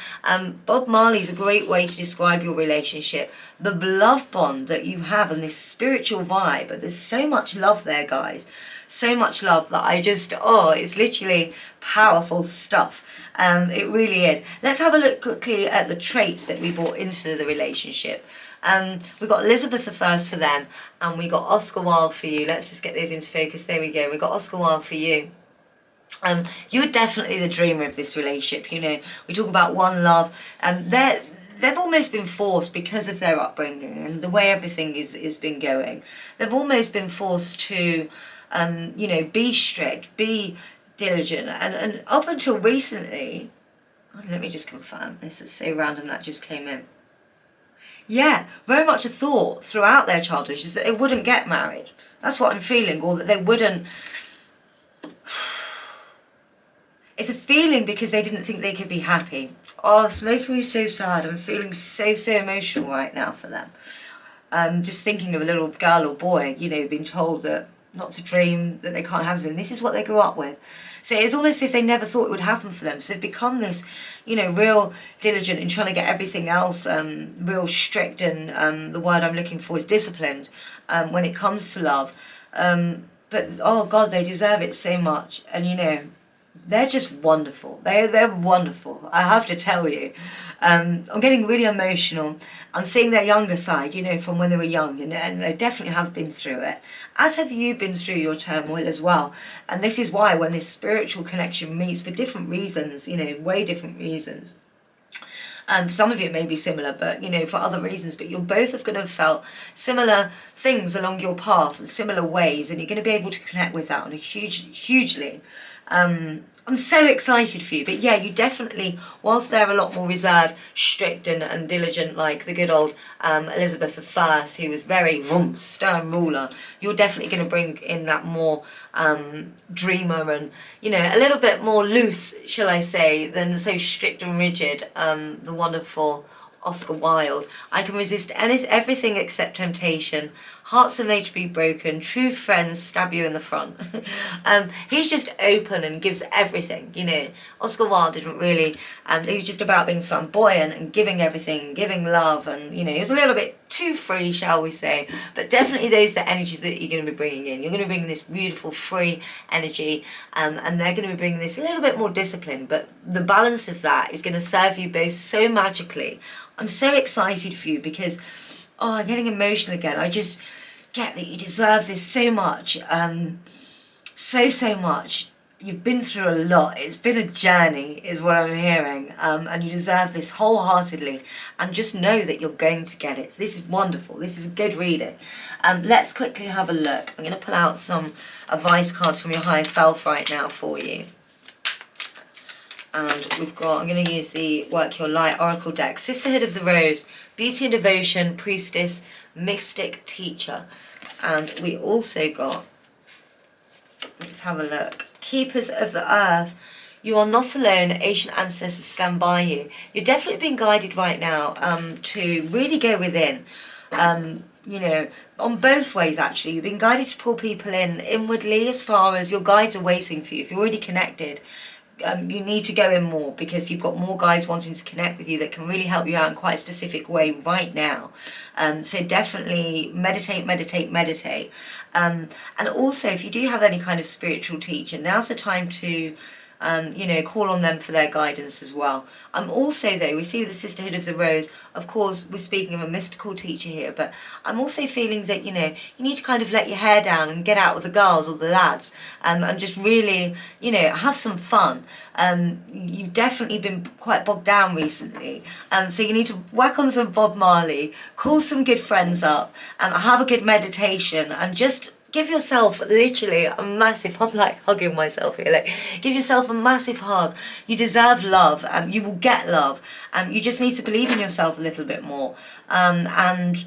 S1: Bob Marley's a great way to describe your relationship. The love bond that you have and this spiritual vibe, but there's so much love there, guys. So much love that I just, it's literally powerful stuff. It really is. Let's have a look quickly at the traits that we brought into the relationship. We got Elizabeth the first for them, and we got Oscar Wilde for you. Let's just get these into focus. There we go. We got Oscar Wilde for you. You're definitely the dreamer of this relationship. You know, we talk about one love, and they've almost been forced, because of their upbringing and the way everything is been going. They've almost been forced to, you know, be strict, be diligent, and up until recently, let me just confirm. This is so random that just came in. Yeah, very much a thought throughout their childhood is that they wouldn't get married. That's what I'm feeling, or that they wouldn't. It's a feeling because they didn't think they could be happy. Oh, it's making me so sad. I'm feeling so emotional right now for them. Just thinking of a little girl or boy, you know, being told that not to dream, that they can't have anything. This is what they grew up with. So it's almost as if they never thought it would happen for them. So they've become this, you know, real diligent in trying to get everything else, real strict, and the word I'm looking for is disciplined when it comes to love. But, oh God, they deserve it so much. And, you know, they're just wonderful. They're wonderful, I have to tell you. I'm getting really emotional. I'm seeing their younger side, you know, from when they were young, and they definitely have been through it, as have you been through your turmoil as well. And this is why when this spiritual connection meets for different reasons, you know, way different reasons, some of it may be similar, but you know, for other reasons, but you're both going to have felt similar things along your path in similar ways, and you're going to be able to connect with that on a hugely. I'm so excited for you. But yeah, you definitely, whilst they're a lot more reserved, strict and diligent, like the good old Elizabeth I, who was very stern ruler, you're definitely going to bring in that more dreamer and, you know, a little bit more loose, shall I say, than so strict and rigid, the wonderful Oscar Wilde. I can resist everything except temptation. Hearts are made to be broken. True friends stab you in the front. He's just open and gives everything, you know. Oscar Wilde didn't really, he was just about being flamboyant and giving everything, giving love, and, you know, he was a little bit too free, shall we say. But definitely those are the energies that you're going to be bringing in. You're going to bring this beautiful, free energy, and they're going to be bringing this a little bit more discipline. But the balance of that is going to serve you both so magically. I'm so excited for you because, oh, I'm getting emotional again. I just get that you deserve this so much, so much. You've been through a lot. It's been a journey, is what I'm hearing, and you deserve this wholeheartedly. And just know that you're going to get it. This is wonderful. This is a good reading. Let's quickly have a look. I'm going to pull out some advice cards from your higher self right now for you. And we've got, I'm going to use the Work Your Light Oracle deck. Sisterhood of the Rose, Beauty and Devotion, Priestess, Mystic, Teacher. And we also got, let's have a look, Keepers of the Earth. You are not alone, ancient ancestors stand by you. You're definitely being guided right now to really go within. You know, on both ways actually. You've been guided to pull people in inwardly, as far as your guides are waiting for you. If you're already connected, you need to go in more, because you've got more guys wanting to connect with you that can really help you out in quite a specific way right now. So definitely meditate. And also, if you do have any kind of spiritual teacher, now's the time to you know, call on them for their guidance as well. Also though, we see the Sisterhood of the Rose, of course we're speaking of a mystical teacher here, but I'm also feeling that, you know, you need to kind of let your hair down and get out with the girls or the lads, and just really, you know, have some fun. You've definitely been quite bogged down recently, so you need to whack on some Bob Marley, call some good friends up, have a good meditation, and just give yourself literally a massive, I'm like hugging myself here, like give yourself a massive hug. You deserve love, you will get love, you just need to believe in yourself a little bit more, and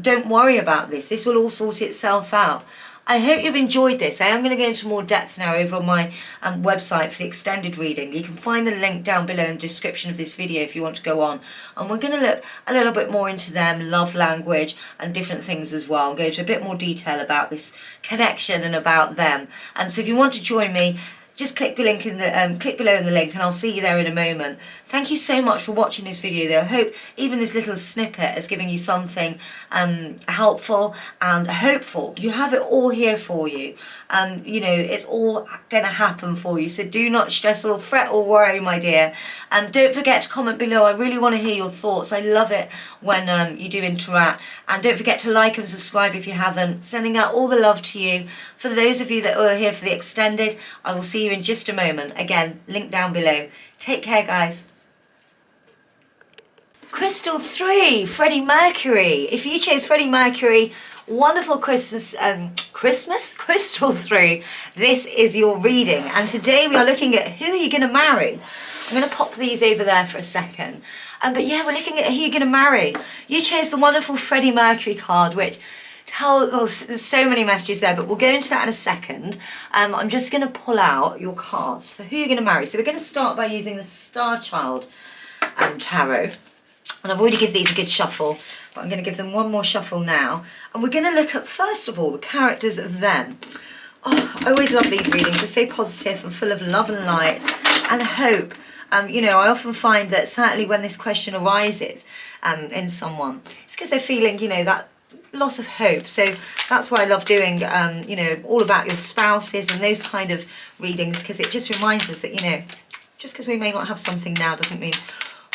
S1: don't worry about this. This will all sort itself out. I hope you've enjoyed this. I am going to go into more depth now over on my website for the extended reading. You can find the link down below in the description of this video if you want to go on. And we're going to look a little bit more into them, love language and different things as well. And go into a bit more detail about this connection and about them. So if you want to join me, just click the link in the click below in the link, and I'll see you there in a moment. Thank you so much for watching this video though. I hope even this little snippet is giving you something helpful and hopeful. You have it all here for you. You know, it's all going to happen for you, so do not stress or fret or worry, my dear. Don't forget to comment below. I really want to hear your thoughts. I love it when you do interact. And don't forget to like and subscribe if you haven't. Sending out all the love to you. For those of you that are here for the extended, I will see you in just a moment. Again, link down below. Take care, guys. Crystal 3, Freddie Mercury. If you chose Freddie Mercury, wonderful Christmas, Crystal 3, this is your reading. And today we are looking at who are you going to marry. I'm going to pop these over there for a second. But yeah, we're looking at who you're going to marry. You chose the wonderful Freddie Mercury card, which there's so many messages there, but we'll go into that in a second. I'm just going to pull out your cards for who you're going to marry. So we're going to start by using the Star Child Tarot. And I've already given these a good shuffle, but I'm going to give them one more shuffle now. And we're going to look at, first of all, the characters of them. Oh, I always love these readings. They're so positive and full of love and light and hope. You know, I often find that certainly when this question arises in someone, it's because they're feeling, you know, that loss of hope. So that's why I love doing, you know, all about your spouses and those kind of readings, because it just reminds us that, you know, just because we may not have something now doesn't mean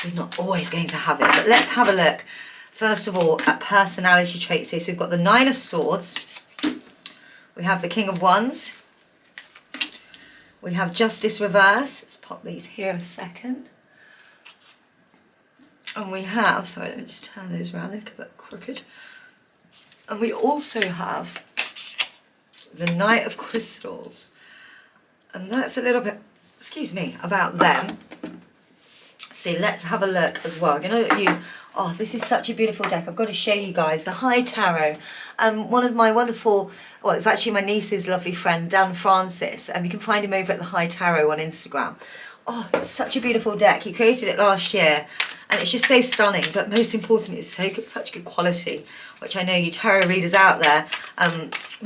S1: we're not always going to have it. But let's have a look, first of all, at personality traits here. So we've got the Nine of Swords, we have the King of Wands, we have Justice reverse. Let's pop these here a second. And we have, sorry, let me just turn those around, they look a bit crooked. And we also have the Knight of Crystals. And that's a little bit, excuse me, about them. So let's have a look as well. I'm going to use, oh, this is such a beautiful deck. I've got to show you guys the High Tarot. One of my wonderful, well, it's actually my niece's lovely friend, Dan Francis. You can find him over at the High Tarot on Instagram. Oh, it's such a beautiful deck. He created it last year and it's just so stunning, but most importantly, it's such good quality, which I know you tarot readers out there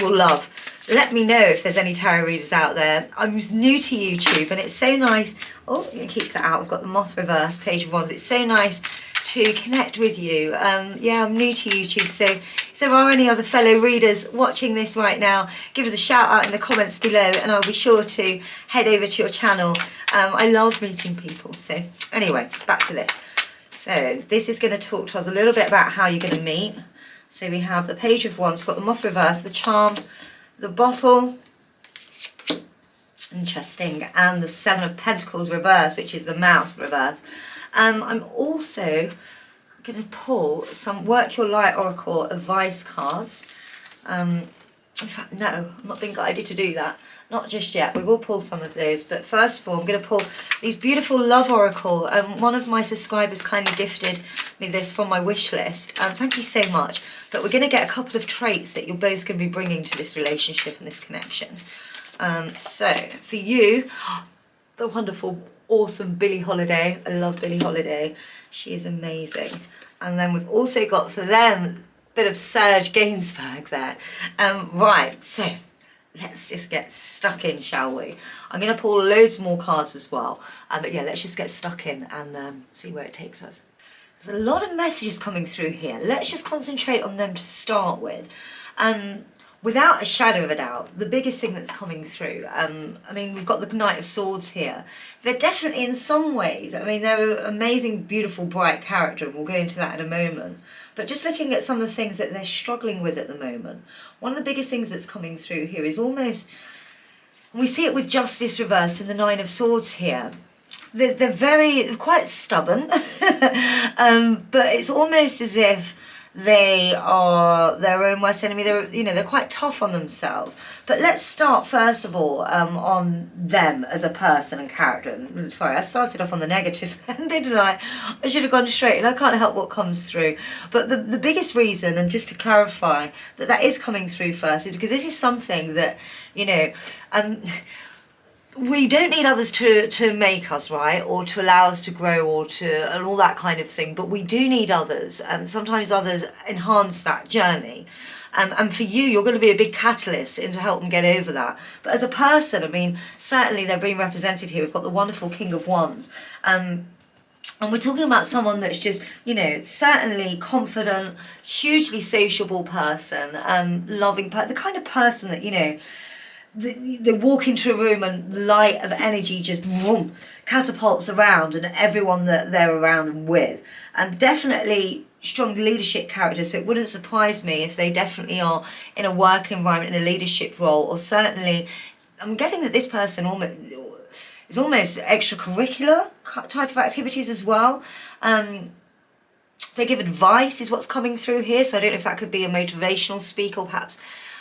S1: will love. Let me know if there's any tarot readers out there. I'm new to YouTube and it's so nice. Oh, I'm going to keep that out. I've got the Moth reverse, Page of Wands. It's so nice to connect with you. Yeah, I'm new to YouTube, so if there are any other fellow readers watching this right now, give us a shout out in the comments below and I'll be sure to head over to your channel. I love meeting people. So anyway, back to this. So this is going to talk to us a little bit about how you're going to meet. So we have the Page of Wands, we've got the Moth reverse, the Charm, the Bottle, interesting, and the Seven of Pentacles reverse, which is the Mouse reverse. I'm also going to pull some Work Your Light Oracle advice cards. In fact, no, I'm not being guided to do that. Not just yet. We will pull some of those. But first of all, I'm going to pull these beautiful Love Oracle. One of my subscribers kindly gifted me this from my wish list. Thank you so much. But we're going to get a couple of traits that you're both going to be bringing to this relationship and this connection. So, for you, the wonderful, awesome Billie Holiday. I love Billie Holiday. She is amazing. And then we've also got for them a bit of Serge Gainsbourg there. Right, so let's just get stuck in, shall we? I'm going to pull loads more cards as well. But yeah, let's just get stuck in and see where it takes us. There's a lot of messages coming through here. Let's just concentrate on them to start with. Without a shadow of a doubt, the biggest thing that's coming through, I mean, we've got the Knight of Swords here. They're definitely in some ways, I mean, they're an amazing, beautiful, bright character, and we'll go into that in a moment. But just looking at some of the things that they're struggling with at the moment, one of the biggest things that's coming through here is almost, and we see it with Justice reversed and the Nine of Swords here, they're quite stubborn, but it's almost as if they are their own worst enemy. They're quite tough on themselves. But let's start first of all on them as a person and character. Sorry, I started off on the negative then, didn't I? I should have gone straight, and I can't help what comes through. But the biggest reason, and just to clarify, that is coming through first is because this is something that, you know, we don't need others to make us, right, or to allow us to grow, or and all that kind of thing, but we do need others, and sometimes others enhance that journey. And for you, you're going to be a big catalyst in to help them get over that. But as a person, I mean, certainly they're being represented here. We've got the wonderful King of Wands. And we're talking about someone that's just, you know, certainly confident, hugely sociable person, loving, the kind of person that, you know, they walk into a room and the light of energy just vroom, catapults around and everyone that they're around and with. And definitely strong leadership characters, so it wouldn't surprise me if they definitely are in a work environment, in a leadership role, or certainly, I'm getting that this person is almost extracurricular type of activities as well. They give advice is what's coming through here, so I don't know if that could be a motivational speaker, or perhaps,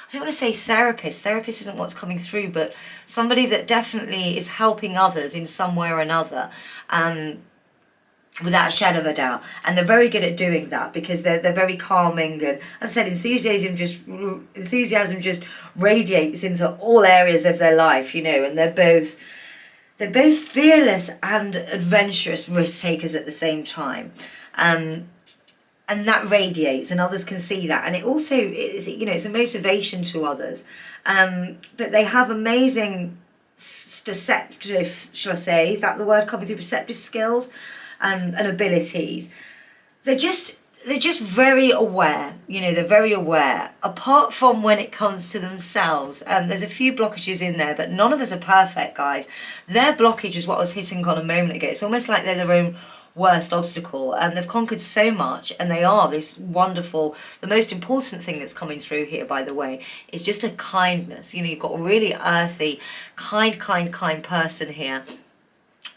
S1: I don't want to say therapist. Therapist isn't what's coming through, but somebody that definitely is helping others in some way or another, without a shadow of a doubt. And they're very good at doing that because they're very calming. And as I said, enthusiasm just radiates into all areas of their life, you know. And they're both fearless and adventurous risk takers at the same time. And that radiates, and others can see that. And it also is, you know, it's a motivation to others. But they have amazing perceptive, shall I say, is that the word coming through, perceptive skills and abilities. They're just they're just very aware, you know, they're very aware. Apart from when it comes to themselves, there's a few blockages in there, but none of us are perfect, guys. Their blockage is what I was hitting on a moment ago. It's almost like they're their own worst obstacle, and they've conquered so much, and they are this wonderful, the most important thing that's coming through here, by the way, is just a kindness. You know, you've got a really earthy, kind person here.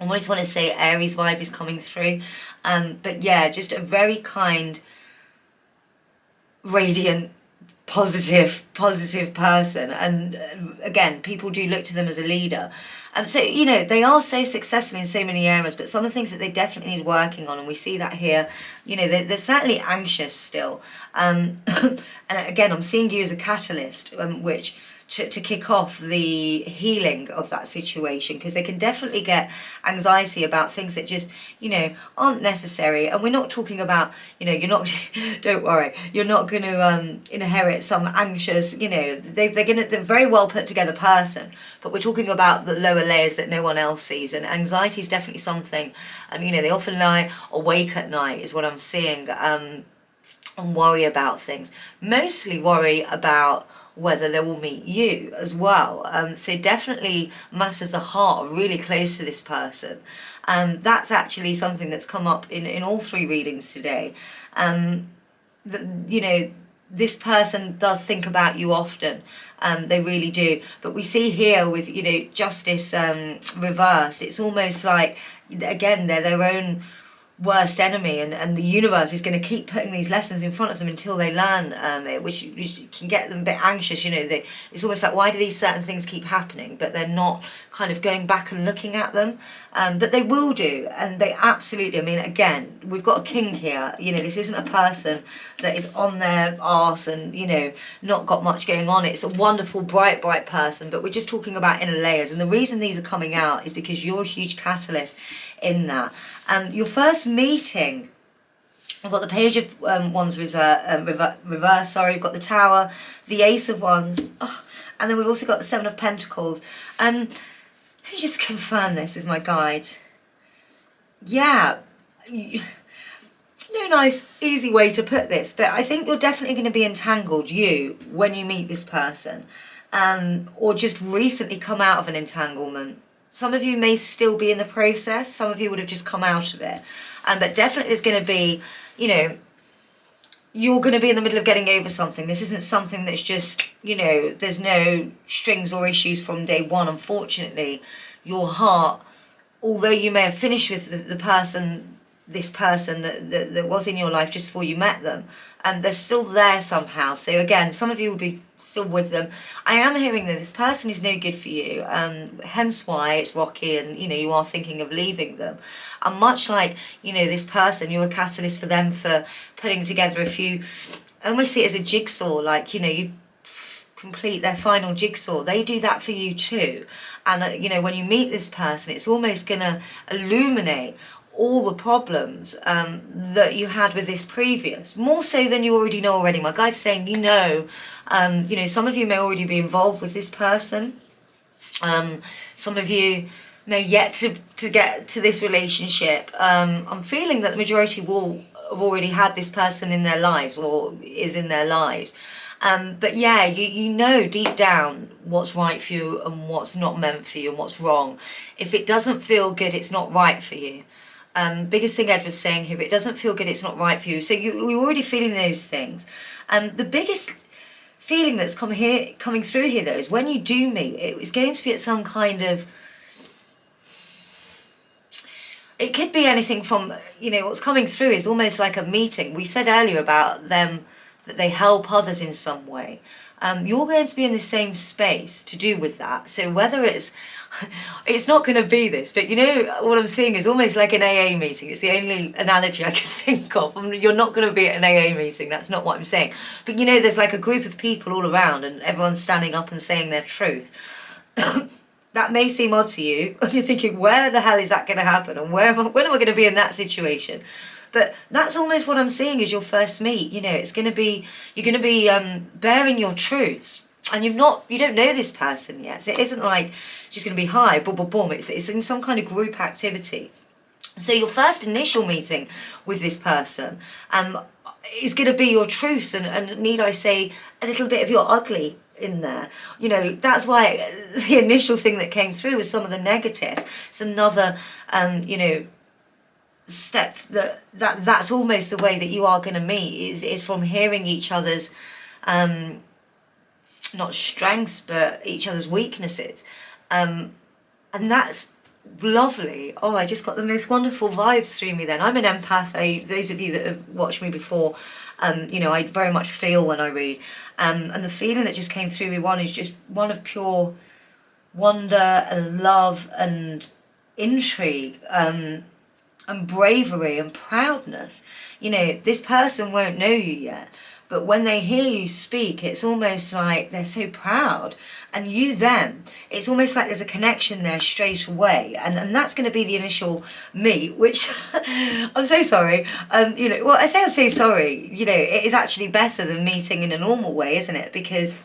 S1: I almost want to say Aries vibe is coming through, but yeah, just a very kind, radiant, positive person. And again, people do look to them as a leader. So, you know, they are so successful in so many areas, but some of the things that they definitely need working on, and we see that here, you know, they're certainly anxious still. And again, I'm seeing you as a catalyst, which to kick off the healing of that situation, because they can definitely get anxiety about things that just, you know, aren't necessary. And we're not talking about, you know, you're not, don't worry, you're not going to inherit some anxious, you know, they're a very well put together person, but we're talking about the lower layers that no one else sees. And anxiety is definitely something, you know, they often lie awake at night is what I'm seeing, and worry about things, mostly worry about whether they will meet you as well. So definitely matters of the heart are really close to this person. That's actually something that's come up in all three readings today. You know, this person does think about you often. They really do. But we see here with, you know, justice reversed, it's almost like, again, they're their own worst enemy, and the universe is going to keep putting these lessons in front of them until they learn it, which can get them a bit anxious. You know, it's almost like, why do these certain things keep happening, but they're not kind of going back and looking at them, but they will do, and they absolutely, I mean, again, we've got a king here. You know, this isn't a person that is on their arse and, you know, not got much going on. It's a wonderful, bright person, but we're just talking about inner layers, and the reason these are coming out is because you're a huge catalyst in that. Your first meeting, I've got the Page of Wands reverse, sorry, we've got the Tower, the Ace of Wands, and then we've also got the Seven of Pentacles. Let me just confirm this with my guides. Yeah, no nice, easy way to put this, but I think you're definitely going to be entangled, when you meet this person, or just recently come out of an entanglement. Some of you may still be in the process, some of you would have just come out of it. But definitely there's going to be, you know, you're going to be in the middle of getting over something. This isn't something that's just, you know, there's no strings or issues from day one. Unfortunately, your heart, although you may have finished with this person that was in your life just before you met them, and they're still there somehow. So again, some of you will be still with them. I am hearing that this person is no good for you, hence why it's rocky, and, you know, you are thinking of leaving them. And much like, you know, this person, you're a catalyst for them for putting together a few, I almost see it as a jigsaw, like, you know, you complete their final jigsaw. They do that for you too. And, you know, when you meet this person, it's almost going to illuminate all the problems that you had with this previous, more so than you already know already. My guide's saying, you know, some of you may already be involved with this person. Some of you may yet to get to this relationship. I'm feeling that the majority will have already had this person in their lives or is in their lives. But yeah, you know deep down what's right for you and what's not meant for you and what's wrong. If it doesn't feel good, it's not right for you. Biggest thing Edward's saying here, if it doesn't feel good, it's not right for you. So you're already feeling those things. The biggest feeling that's coming through here though is when you do meet, it's going to be at some kind of, it could be anything from, you know, what's coming through is almost like a meeting. We said earlier about them, that they help others in some way. You're going to be in the same space to do with that. So whether it's not going to be this, but you know what I'm seeing is almost like an AA meeting. It's the only analogy I can think of. You're not going to be at an AA meeting, that's not what I'm saying. But you know, there's like a group of people all around and everyone's standing up and saying their truth. That may seem odd to you, and you're thinking, where the hell is that going to happen? And when am I going to be in that situation? But that's almost what I'm seeing as your first meet. You know, it's going to be, you're going to be bearing your truths. And you don't know this person yet. So it isn't like she's going to be hi, boom, boom, boom. It's in some kind of group activity. So your first initial meeting with this person, is going to be your truths, and need I say, a little bit of your ugly in there. You know, that's why the initial thing that came through was some of the negative. It's another, you know, step that's almost the way that you are going to meet, is from hearing each other's not strengths but each other's weaknesses, and that's lovely. Oh, I just got the most wonderful vibes through me then. I'm an empath. Those of you that have watched me before, you know, I very much feel when I read, and the feeling that just came through me is just one of pure wonder and love and intrigue, and bravery and proudness. You know, this person won't know you yet, but when they hear you speak, it's almost like they're so proud. And you them, it's almost like there's a connection there straight away. And that's going to be the initial meet, which I'm so sorry. You know, well, I say I'm so sorry. You know, it is actually better than meeting in a normal way, isn't it? Because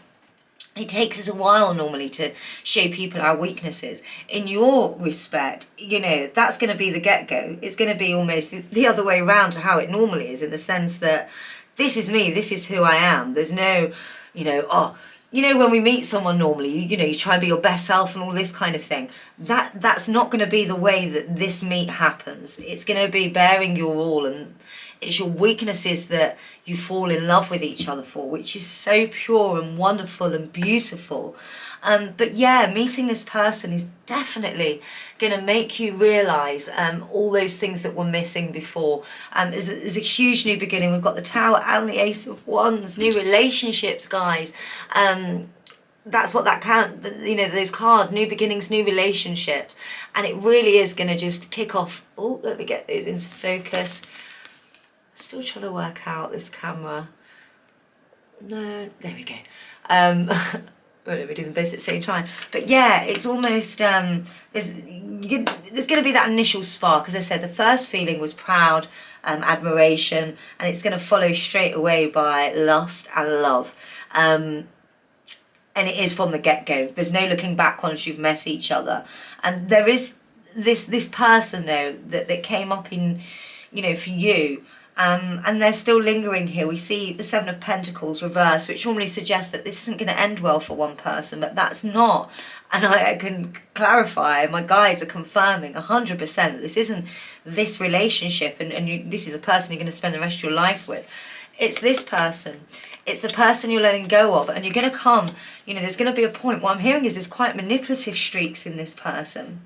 S1: it takes us a while normally to show people our weaknesses. In your respect, you know, that's going to be the get-go. It's going to be almost the other way around to how it normally is, in the sense that this is me, this is who I am. There's no, you know, oh, you know, when we meet someone normally, you know, you try and be your best self and all this kind of thing. That's not going to be the way that this meet happens. It's going to be bearing your all, and it's your weaknesses that you fall in love with each other for, which is so pure and wonderful and beautiful. But yeah, meeting this person is definitely going to make you realise all those things that were missing before. There's a huge new beginning. We've got the Tower and the Ace of Wands, new relationships, guys. That's what that you know, those cards, new beginnings, new relationships. And it really is going to just kick off. Oh, let me get those into focus. Still trying to work out this camera. No, there we go. Well, let me do them both at the same time. But yeah, it's almost, there's going to be that initial spark. As I said, the first feeling was proud, admiration, and it's going to follow straight away by lust and love. And it is from the get-go. There's no looking back once you've met each other. And there is this person, though, that came up in, you know, for you. And they're still lingering here. We see the Seven of Pentacles reversed, which normally suggests that this isn't going to end well for one person, but that's not. And I can clarify, my guides are confirming 100% that this isn't this relationship, and this is a person you're going to spend the rest of your life with. It's this person. It's the person you're letting go of, and you're going to come, you know, there's going to be a point. What I'm hearing is there's quite manipulative streaks in this person.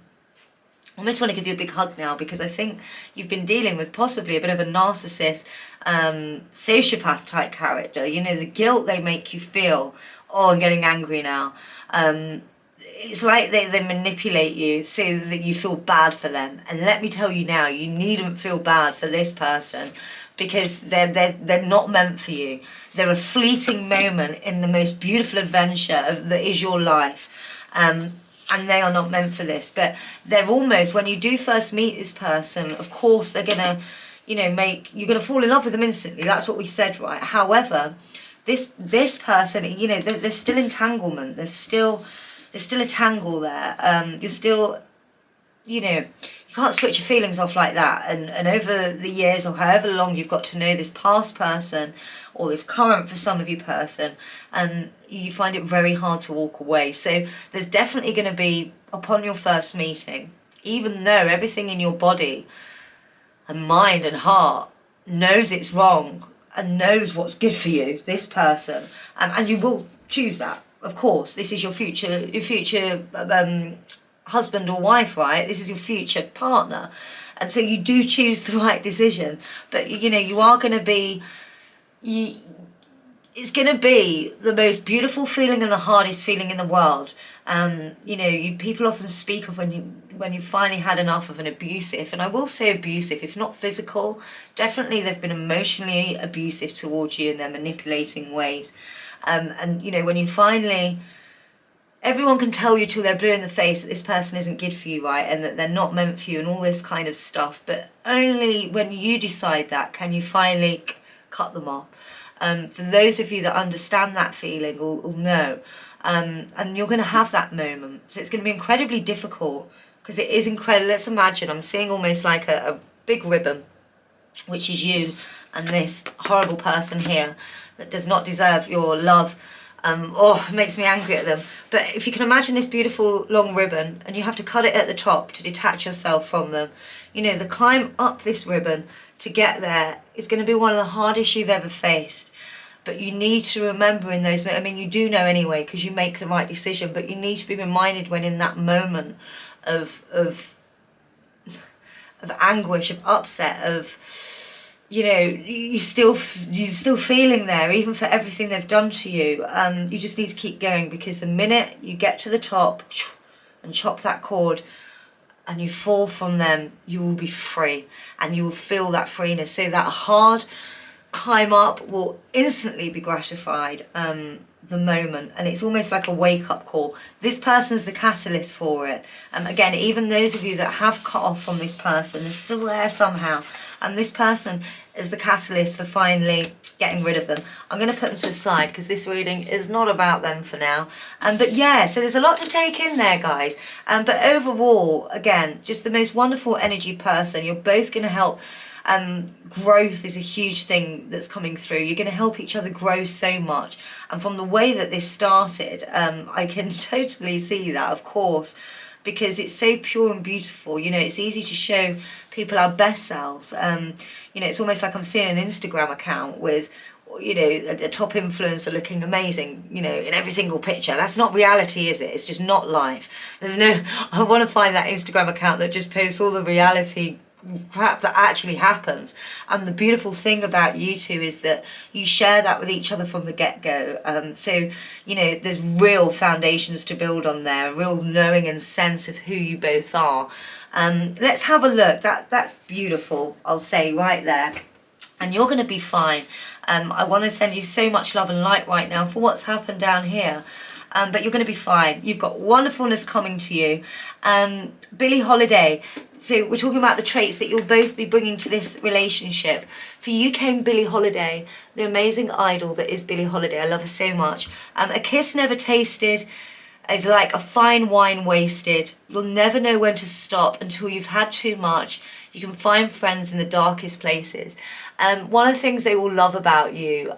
S1: I almost want to give you a big hug now, because I think you've been dealing with possibly a bit of a narcissist, sociopath type character. You know, the guilt they make you feel. Oh, I'm getting angry now. It's like they manipulate you so that you feel bad for them. And let me tell you now, you needn't feel bad for this person, because they're not meant for you. They're a fleeting moment in the most beautiful adventure that is your life. And they are not meant for this, but they're almost, when you do first meet this person, of course they're gonna, you know, you're gonna fall in love with them instantly. That's what we said, right? However, this person, you know, there's still entanglement. There's still a tangle there. You're still, you know, you can't switch your feelings off like that. And over the years, or however long you've got to know this past person, or this current, for some of you, person, you find it very hard to walk away. So there's definitely going to be, upon your first meeting, even though everything in your body and mind and heart knows it's wrong and knows what's good for you, this person, and you will choose that, of course. This is your future husband or wife, right? This is your future partner, and so you do choose the right decision. But you know, you are going to be, it's going to be the most beautiful feeling and the hardest feeling in the world. You know, people often speak of when you finally had enough of an abusive, and I will say abusive, if not physical, definitely they've been emotionally abusive towards you in their manipulating ways. And you know, when you finally, everyone can tell you till they're blue in the face that this person isn't good for you, right? And that they're not meant for you and all this kind of stuff. But only when you decide that can you finally cut them off. For those of you that understand that feeling will know. And you're going to have that moment. So it's going to be incredibly difficult, because it is incredible. Let's imagine, I'm seeing almost like a big ribbon, which is you, and this horrible person here that does not deserve your love. It makes me angry at them. But if you can imagine this beautiful long ribbon, and you have to cut it at the top to detach yourself from them, you know, the climb up this ribbon to get there is going to be one of the hardest you've ever faced. But you need to remember in those, I mean, you do know anyway because you make the right decision, but you need to be reminded when in that moment of anguish, of upset, of, you know, you're still feeling there, even for everything they've done to you. You just need to keep going, because the minute you get to the top and chop that cord and you fall from them, you will be free, and you will feel that freeness. So that hard climb up will instantly be gratified the moment, and it's almost like a wake-up call. This person's the catalyst for it. And again, even those of you that have cut off from this person are still there somehow, and this person is the catalyst for finally getting rid of them. I'm going to put them to the side because this reading is not about them for now. But yeah, so there's a lot to take in there, guys. But overall, again, just the most wonderful energy person. You're both going to help. Growth is a huge thing that's coming through. You're going to help each other grow so much. And from the way that this started, I can totally see that, of course, because it's so pure and beautiful. You know, it's easy to show people our best selves. You know, it's almost like I'm seeing an Instagram account with, you know, a top influencer looking amazing, you know, in every single picture. That's not reality, is it? It's just not life. There's no, I want to find that Instagram account that just posts all the reality crap that actually happens. And the beautiful thing about you two is that you share that with each other from the get-go. So, you know, there's real foundations to build on there, a real knowing and sense of who you both are. Let's have a look. That's beautiful, I'll say, right there. And you're going to be fine. I want to send you so much love and light right now for what's happened down here. But you're going to be fine. You've got wonderfulness coming to you. Billie Holiday. So we're talking about the traits that you'll both be bringing to this relationship. For you came Billie Holiday, the amazing idol that is Billie Holiday. I love her so much. A kiss never tasted is like a fine wine wasted. You'll never know when to stop until you've had too much. You can find friends in the darkest places. One of the things they will love about you,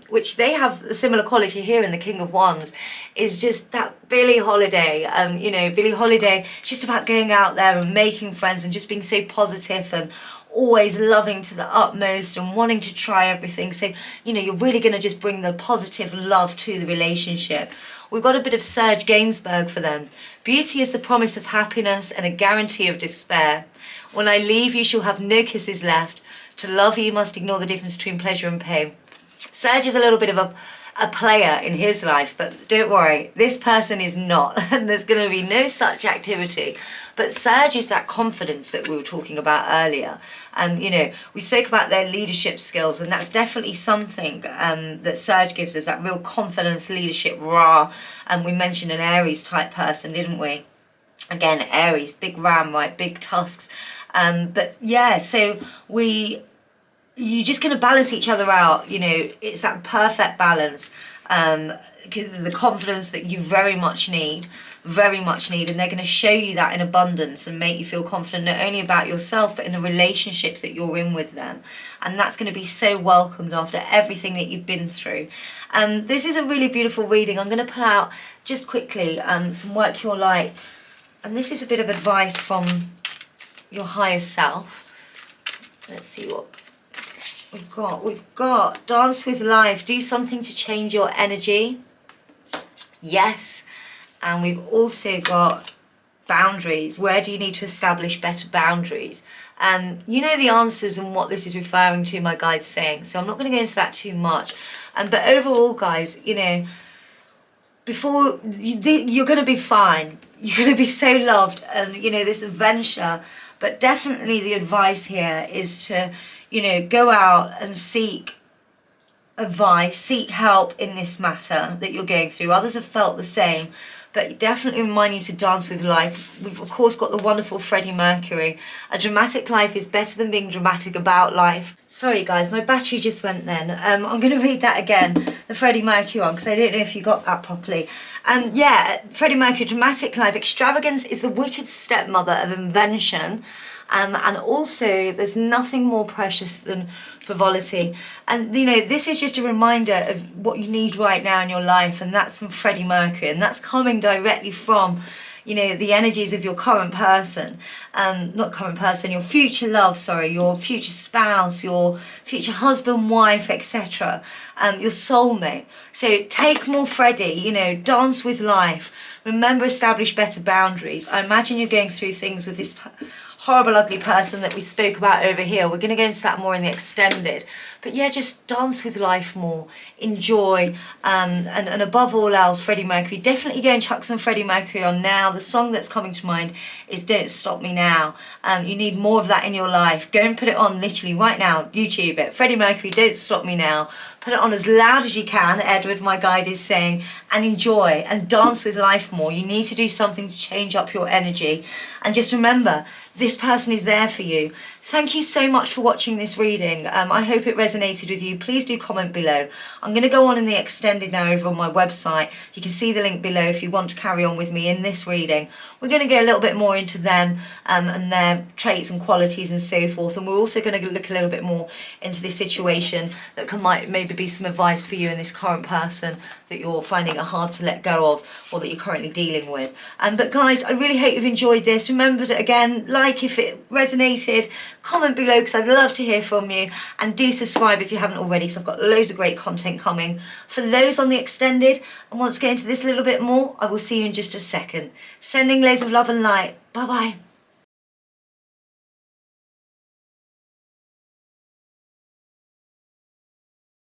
S1: which they have a similar quality here in the King of Wands, is just that Billie Holiday. You know, Billie Holiday, it's just about going out there and making friends and just being so positive and always loving to the utmost and wanting to try everything. So, you know, you're really going to just bring the positive love to the relationship. We've got a bit of Serge Gainsbourg for them. Beauty is the promise of happiness and a guarantee of despair. When I leave, you shall have no kisses left. To love you must ignore the difference between pleasure and pain. Serge is a little bit of a player in his life, but don't worry, this person is not, and there's going to be no such activity. But Serge is that confidence that we were talking about earlier. And, you know, we spoke about their leadership skills, and that's definitely something that Serge gives us, that real confidence, leadership, rah. And we mentioned an Aries type person, didn't we? Again, Aries, big ram, right, big tusks. But yeah, so you're just going to balance each other out. You know, it's that perfect balance. The confidence that you very much need, and they're going to show you that in abundance and make you feel confident not only about yourself but in the relationship that you're in with them. And that's going to be so welcomed after everything that you've been through. This is a really beautiful reading. I'm going to pull out just quickly some Work Your Light, and this is a bit of advice from your higher self. Let's see what we've got. Dance with life. Do something to change your energy. Yes. And we've also got boundaries. Where do you need to establish better boundaries? You know the answers and what this is referring to, my guide's saying, so I'm not going to go into that too much. But overall, guys, you know, before you're going to be fine. You're going to be so loved, and you know, this adventure. But definitely the advice here is to, you know, go out and seek advice, seek help in this matter that you're going through. Others have felt the same, but definitely remind you to dance with life. We've of course got the wonderful Freddie Mercury. A dramatic life is better than being dramatic about life. Sorry guys, my battery just went then. I'm going to read that again, the Freddie Mercury one, because I don't know if you got that properly. Yeah, Freddie Mercury, dramatic life. Extravagance is the wicked stepmother of invention. And also, there's nothing more precious than frivolity. And you know, this is just a reminder of what you need right now in your life, and that's from Freddie Mercury, and that's coming directly from, you know, the energies of your current person, not current person, your future love, sorry, your future spouse, your future husband, wife, etc., your soulmate. So take more Freddie, you know, dance with life. Remember, establish better boundaries. I imagine you're going through things with this horrible, ugly person that we spoke about over here. We're going to go into that more in the extended. But yeah, just dance with life more, enjoy, and above all else, Freddie Mercury. Definitely go and chuck some Freddie Mercury on now. The song that's coming to mind is Don't Stop Me Now. You need more of that in your life. Go and put it on literally right now, YouTube it. Freddie Mercury, Don't Stop Me Now. Put it on as loud as you can, Edward, my guide, is saying, and enjoy and dance with life more. You need to do something to change up your energy. And just remember, this person is there for you. Thank you so much for watching this reading. I hope it resonated with you. Please do comment below. I'm going to go on in the extended now over on my website. You can see the link below if you want to carry on with me in this reading. We're going to go a little bit more into them and their traits and qualities and so forth. And we're also going to look a little bit more into this situation that might maybe be some advice for you and this current person that you're finding it hard to let go of or that you're currently dealing with. But guys, I really hope you've enjoyed this. Remember to, again, like if it resonated, comment below because I'd love to hear from you, and do subscribe if you haven't already because I've got loads of great content coming. For those on the extended and want to get into this a little bit more, I will see you in just a second. Sending loads of love and light. Bye bye.